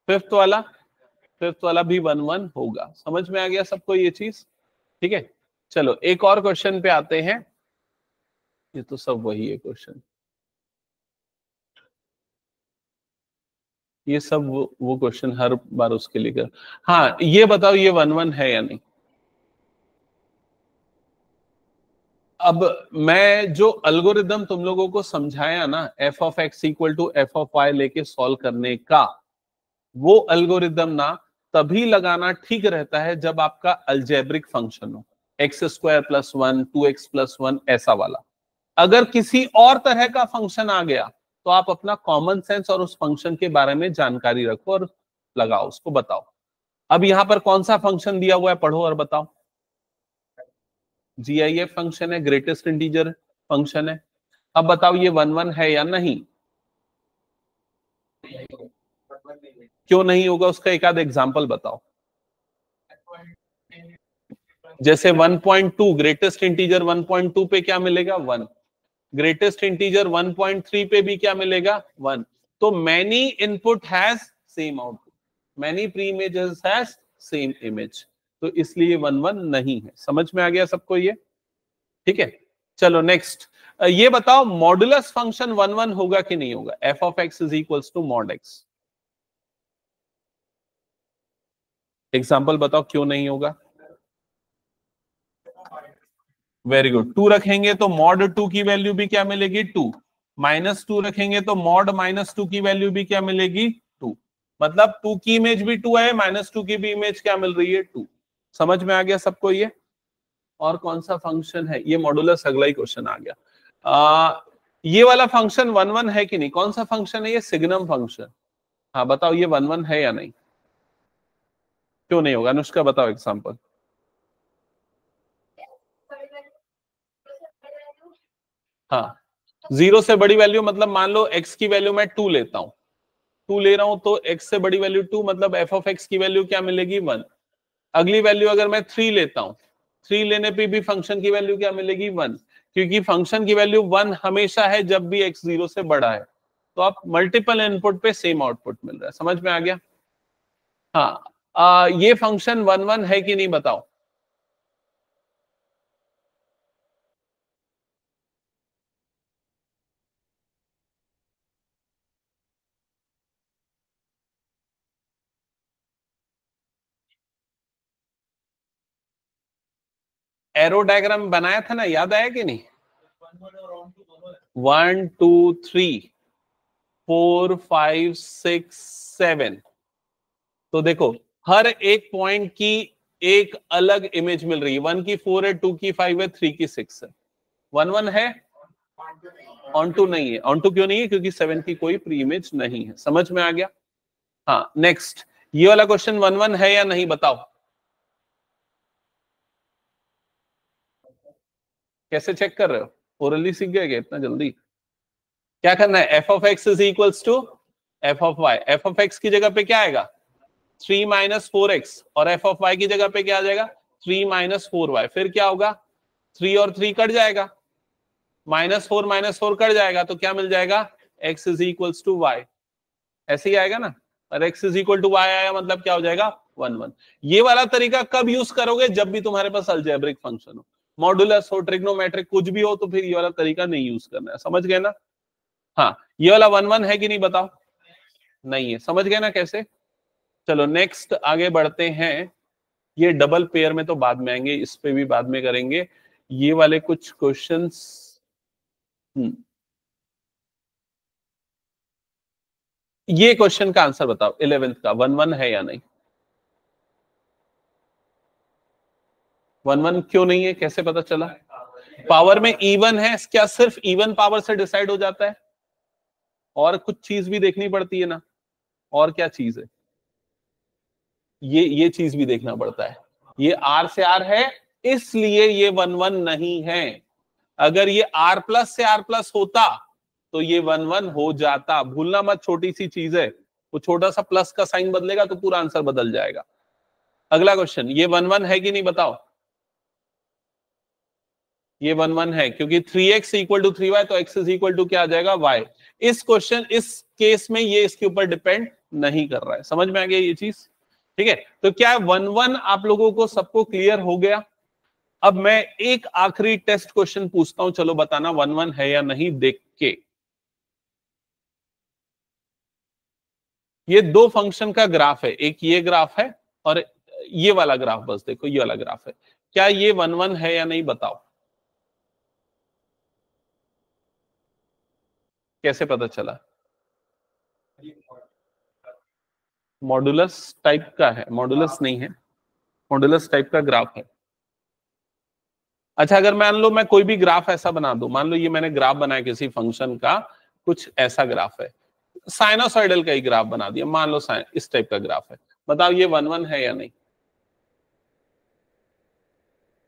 फिफ्थ वाला, फिफ्थ वाला भी 1 1 होगा। समझ में आ गया सबको ये चीज? ठीक है, चलो एक और क्वेश्चन पे आते हैं। ये तो सब वही है क्वेश्चन, ये सब वो क्वेश्चन हर बार उसके लिए कर। हाँ, ये बताओ ये 1 1 है या नहीं? अब मैं जो अल्गोरिदम तुम लोगों को समझाया ना, f of x equal to f of y लेके सॉल्व करने का, वो अल्गोरिदम ना तभी लगाना ठीक रहता है जब आपका अल्जेब्रिक फंक्शन हो, x square plus 1, 2x plus 1, ऐसा वाला। अगर किसी और तरह का फंक्शन आ गया तो आप अपना कॉमन सेंस और उस फंक्शन के बारे में जानकारी रखो और लगाओ, उसको बताओ। अब यहां पर कौन सा फंक्शन दिया हुआ है, पढ़ो और बताओ। GIF फंक्शन है, ग्रेटेस्ट इंटीजर फंक्शन है। अब बताओ ये 1 1 है या नहीं? क्यों नहीं होगा, उसका एक आध एग्जांपल बताओ। जैसे 1.2 ग्रेटेस्ट इंटीजर 1.2 पे क्या मिलेगा? 1। ग्रेटेस्ट इंटीजर 1.3 पे भी क्या मिलेगा? 1। तो many input has same output, many pre images has same image, तो इसलिए 1 1 नहीं है। समझ में आ गया सबको ये? ठीक है, चलो नेक्स्ट। ये बताओ मॉडुलस फंक्शन 1 1 होगा कि नहीं होगा? F of x is equals to mod x. Example बताओ क्यों नहीं होगा? Very good. 2 रखेंगे तो मॉड 2 की वैल्यू भी क्या मिलेगी? 2। -2 रखेंगे तो मॉड -2 की वैल्यू भी क्या मिलेगी? 2। मतलब 2 की इमेज भी 2 है, -2 की भी इमेज क्या मिल रही है? 2। समझ में आ गया सबको ये? और कौन सा फंक्शन है ये? मॉडुलस अगला ही क्वेश्चन आ गया। ये वाला फंक्शन 1 1 है कि नहीं? कौन सा फंक्शन है ये? Signum function. हाँ बताओ ये 1 1 है या नहीं? क्यों नहीं होगा? अनुष्का बताओ एग्जाम्पल। हाँ, 0 से बड़ी वैल्यू मतलब मान लो x की वैल्यू मैं 2 लेता हूं, 2 ले रहा हूं तो x से बड़ी वैल्यू 2, मतलब f ऑफ x की वैल्यू क्या मिलेगी? 1। अगली वैल्यू अगर मैं 3 लेता हूं, 3 लेने पे भी फंक्शन की वैल्यू क्या मिलेगी? 1, क्योंकि फंक्शन की वैल्यू 1 हमेशा है जब भी x 0 से बड़ा है। तो आप मल्टीपल इनपुट पे सेम आउटपुट मिल रहा है। समझ में आ गया? हाँ, ये फंक्शन 1 1 है कि नहीं बताओ। एरो डायग्राम बनाया था ना, याद आया कि नहीं? 1 2 3 4 5 6 7। तो देखो हर एक पॉइंट की एक अलग इमेज मिल रही है। 1 की 4 है, 2 की 5 है, 3 की 6 है। 1 1 है? ऑन टू नहीं है। ऑन टू क्यों नहीं है? क्योंकि 7 की कोई प्री इमेज नहीं है। समझ में आ गया? हाँ नेक्स्ट, ये वाला क्वेश्चन 1 1 है या नहीं बताओ। कैसे चेक कर रहे हो? ओरली सीख गए क्या इतना जल्दी? क्या करना है? F of x is equals to f of y. F of x की जगह पे क्या आएगा? 3 माइनस 4x, और एफ ऑफ वाई की जगह पे क्या आ जाएगा? 3 माइनस 4y। फिर क्या होगा? 3 और 3 कट जाएगा, -4 कट जाएगा, तो क्या मिल जाएगा? x is equals to y. ऐसे ही आएगा ना। और x is equal to y आया मतलब क्या हो जाएगा? 1 1। ये वाला तरीका कब यूज करोगे? जब भी तुम्हारे पास अलजेब्रिक फंक्शन हो, मॉडुलस हो, ट्रिग्नोमेट्रिक कुछ भी हो, तो फिर ये वाला तरीका नहीं यूज करना है। समझ गए ना? हाँ, ये वाला 1 1 है कि नहीं बताओ। नहीं है। समझ गए ना कैसे? चलो नेक्स्ट आगे बढ़ते हैं। ये डबल पेयर में तो बाद में आएंगे, इस पे भी बाद में करेंगे। ये वाले कुछ क्वेश्चंस। ये क्वेश्चन का आंसर बताओ, 11th का 1 1 है या नहीं? 1 1 क्यों नहीं है? कैसे पता चला? पावर में इवन है, क्या सिर्फ इवन पावर से डिसाइड हो जाता है? और कुछ चीज भी देखनी पड़ती है ना। और क्या चीज है? ये चीज भी देखना पड़ता है। ये आर से आर है, इसलिए ये 1 1 नहीं है। अगर ये आर प्लस से आर प्लस होता तो ये 1 1 हो जाता। भूलना मत, छोटी सी चीज है, वो छोटा सा प्लस का साइन बदलेगा तो पूरा आंसर बदल जाएगा। अगला क्वेश्चन, ये 1 1 है कि नहीं बताओ। ये 1 1 है क्योंकि 3x इक्वल टू 3y, तो x इज इक्वल टू क्या आ जाएगा? y। इस क्वेश्चन, इस केस में ये इसके ऊपर डिपेंड नहीं कर रहा है। समझ में आ गया ये चीज? ठीक है, तो क्या 1 1 आप लोगों को सबको क्लियर हो गया? अब मैं एक आखिरी टेस्ट क्वेश्चन पूछता हूं, चलो बताना 1 1 है या नहीं देख के। ये दो फंक्शन का ग्राफ है, एक ये ग्राफ है और ये वाला ग्राफ, बस देखो ये वाला ग्राफ है। क्या ये 1 1 है या नहीं बताओ। कैसे पता चला? मॉडुलस टाइप का है, मॉडुलस नहीं है, मॉडुलस टाइप का ग्राफ है। अच्छा, अगर मान लो मैं कोई भी ग्राफ ऐसा बना दूं, मान लो ये मैंने ग्राफ बनाया किसी फंक्शन का, कुछ ऐसा ग्राफ है, साइनोसॉइडल का ही ग्राफ बना दिया, मान लो इस टाइप का ग्राफ है, बताओ ये 1 1 है या नहीं?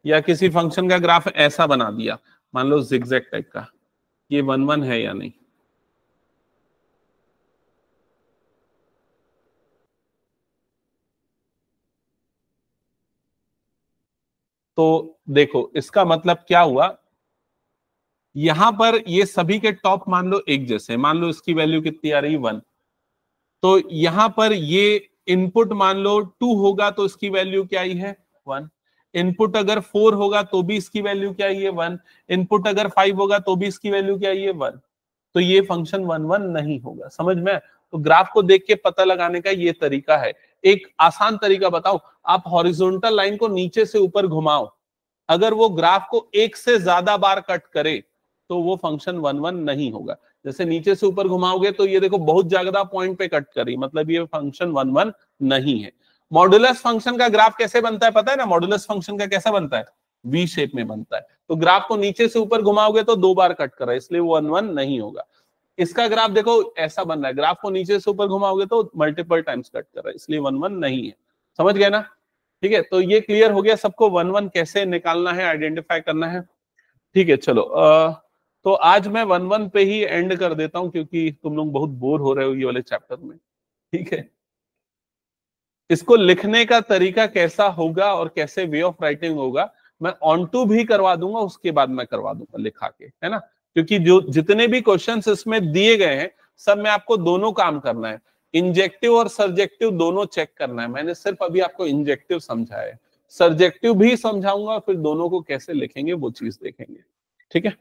या किसी फंक्शन का ग्राफ ऐसा बना दिया, मान लो जिगजैग टाइप का, ये 1 1 है या नहीं? तो देखो इसका मतलब क्या हुआ, यहां पर ये सभी के टॉप मान लो एक जैसे, मान लो इसकी वैल्यू कितनी आ रही है 1, तो यहां पर ये इनपुट मान लो 2 होगा तो इसकी वैल्यू क्या आई है 1, इनपुट अगर 4 होगा तो भी इसकी वैल्यू क्या आई है 1, इनपुट अगर 5 होगा तो भी इसकी वैल्यू क्या आई है 1, तो ये फंक्शन 1 1 नहीं होगा। समझ में? तो ग्राफ को देख के पता लगाने का ये तरीका है। एक आसान तरीका बताओ, आप हॉरिजॉन्टल लाइन को नीचे से ऊपर घुमाओ, अगर वो ग्राफ को एक से ज्यादा बार कट करे तो वो फंक्शन 1 1 नहीं होगा। जैसे नीचे से ऊपर घुमाओगे तो ये देखो बहुत ज्यादा पॉइंट पे कट करी, मतलब ये फंक्शन 1 1 नहीं है। मॉडुलस फंक्शन का ग्राफ कैसे बनता है पता है ना? मॉडुलस फंक्शन का कैसा बनता है? वी शेप में बनता है। तो ग्राफ को नीचे से ऊपर घुमाओगे तो 2 बार कट कर रहा है, इसलिए 1 1 नहीं होगा। इसका ग्राफ देखो ऐसा बन रहा है, ग्राफ को नीचे से ऊपर घुमाओगे तो मल्टीपल टाइम्स कट कर रहा है, इसलिए 1 1 नहीं है। समझ गए ना? ठीक है, तो ये क्लियर हो गया सबको 1 1 कैसे निकालना है, आइडेंटिफाई करना है। ठीक है, चलो तो आज मैं 1 1 पे ही एंड कर देता हूं, क्योंकि तुम लोग बहुत बोर हो रहे हो ये वाले चैप्टर में। ठीक है, इसको लिखने का तरीका कैसा होगा और कैसे वे ऑफ राइटिंग होगा मैं ऑन टू भी करवा दूंगा, उसके बाद मैं करवा दूंगा लिखा के, है ना? क्योंकि जो जितने भी क्वेश्चंस इसमें दिए गए हैं सब में आपको दोनों काम करना है, इंजेक्टिव और सर्जेक्टिव दोनों चेक करना है। मैंने सिर्फ अभी आपको इंजेक्टिव समझाया है, सर्जेक्टिव भी समझाऊंगा, फिर दोनों को कैसे लिखेंगे वो चीज देखेंगे। ठीक है।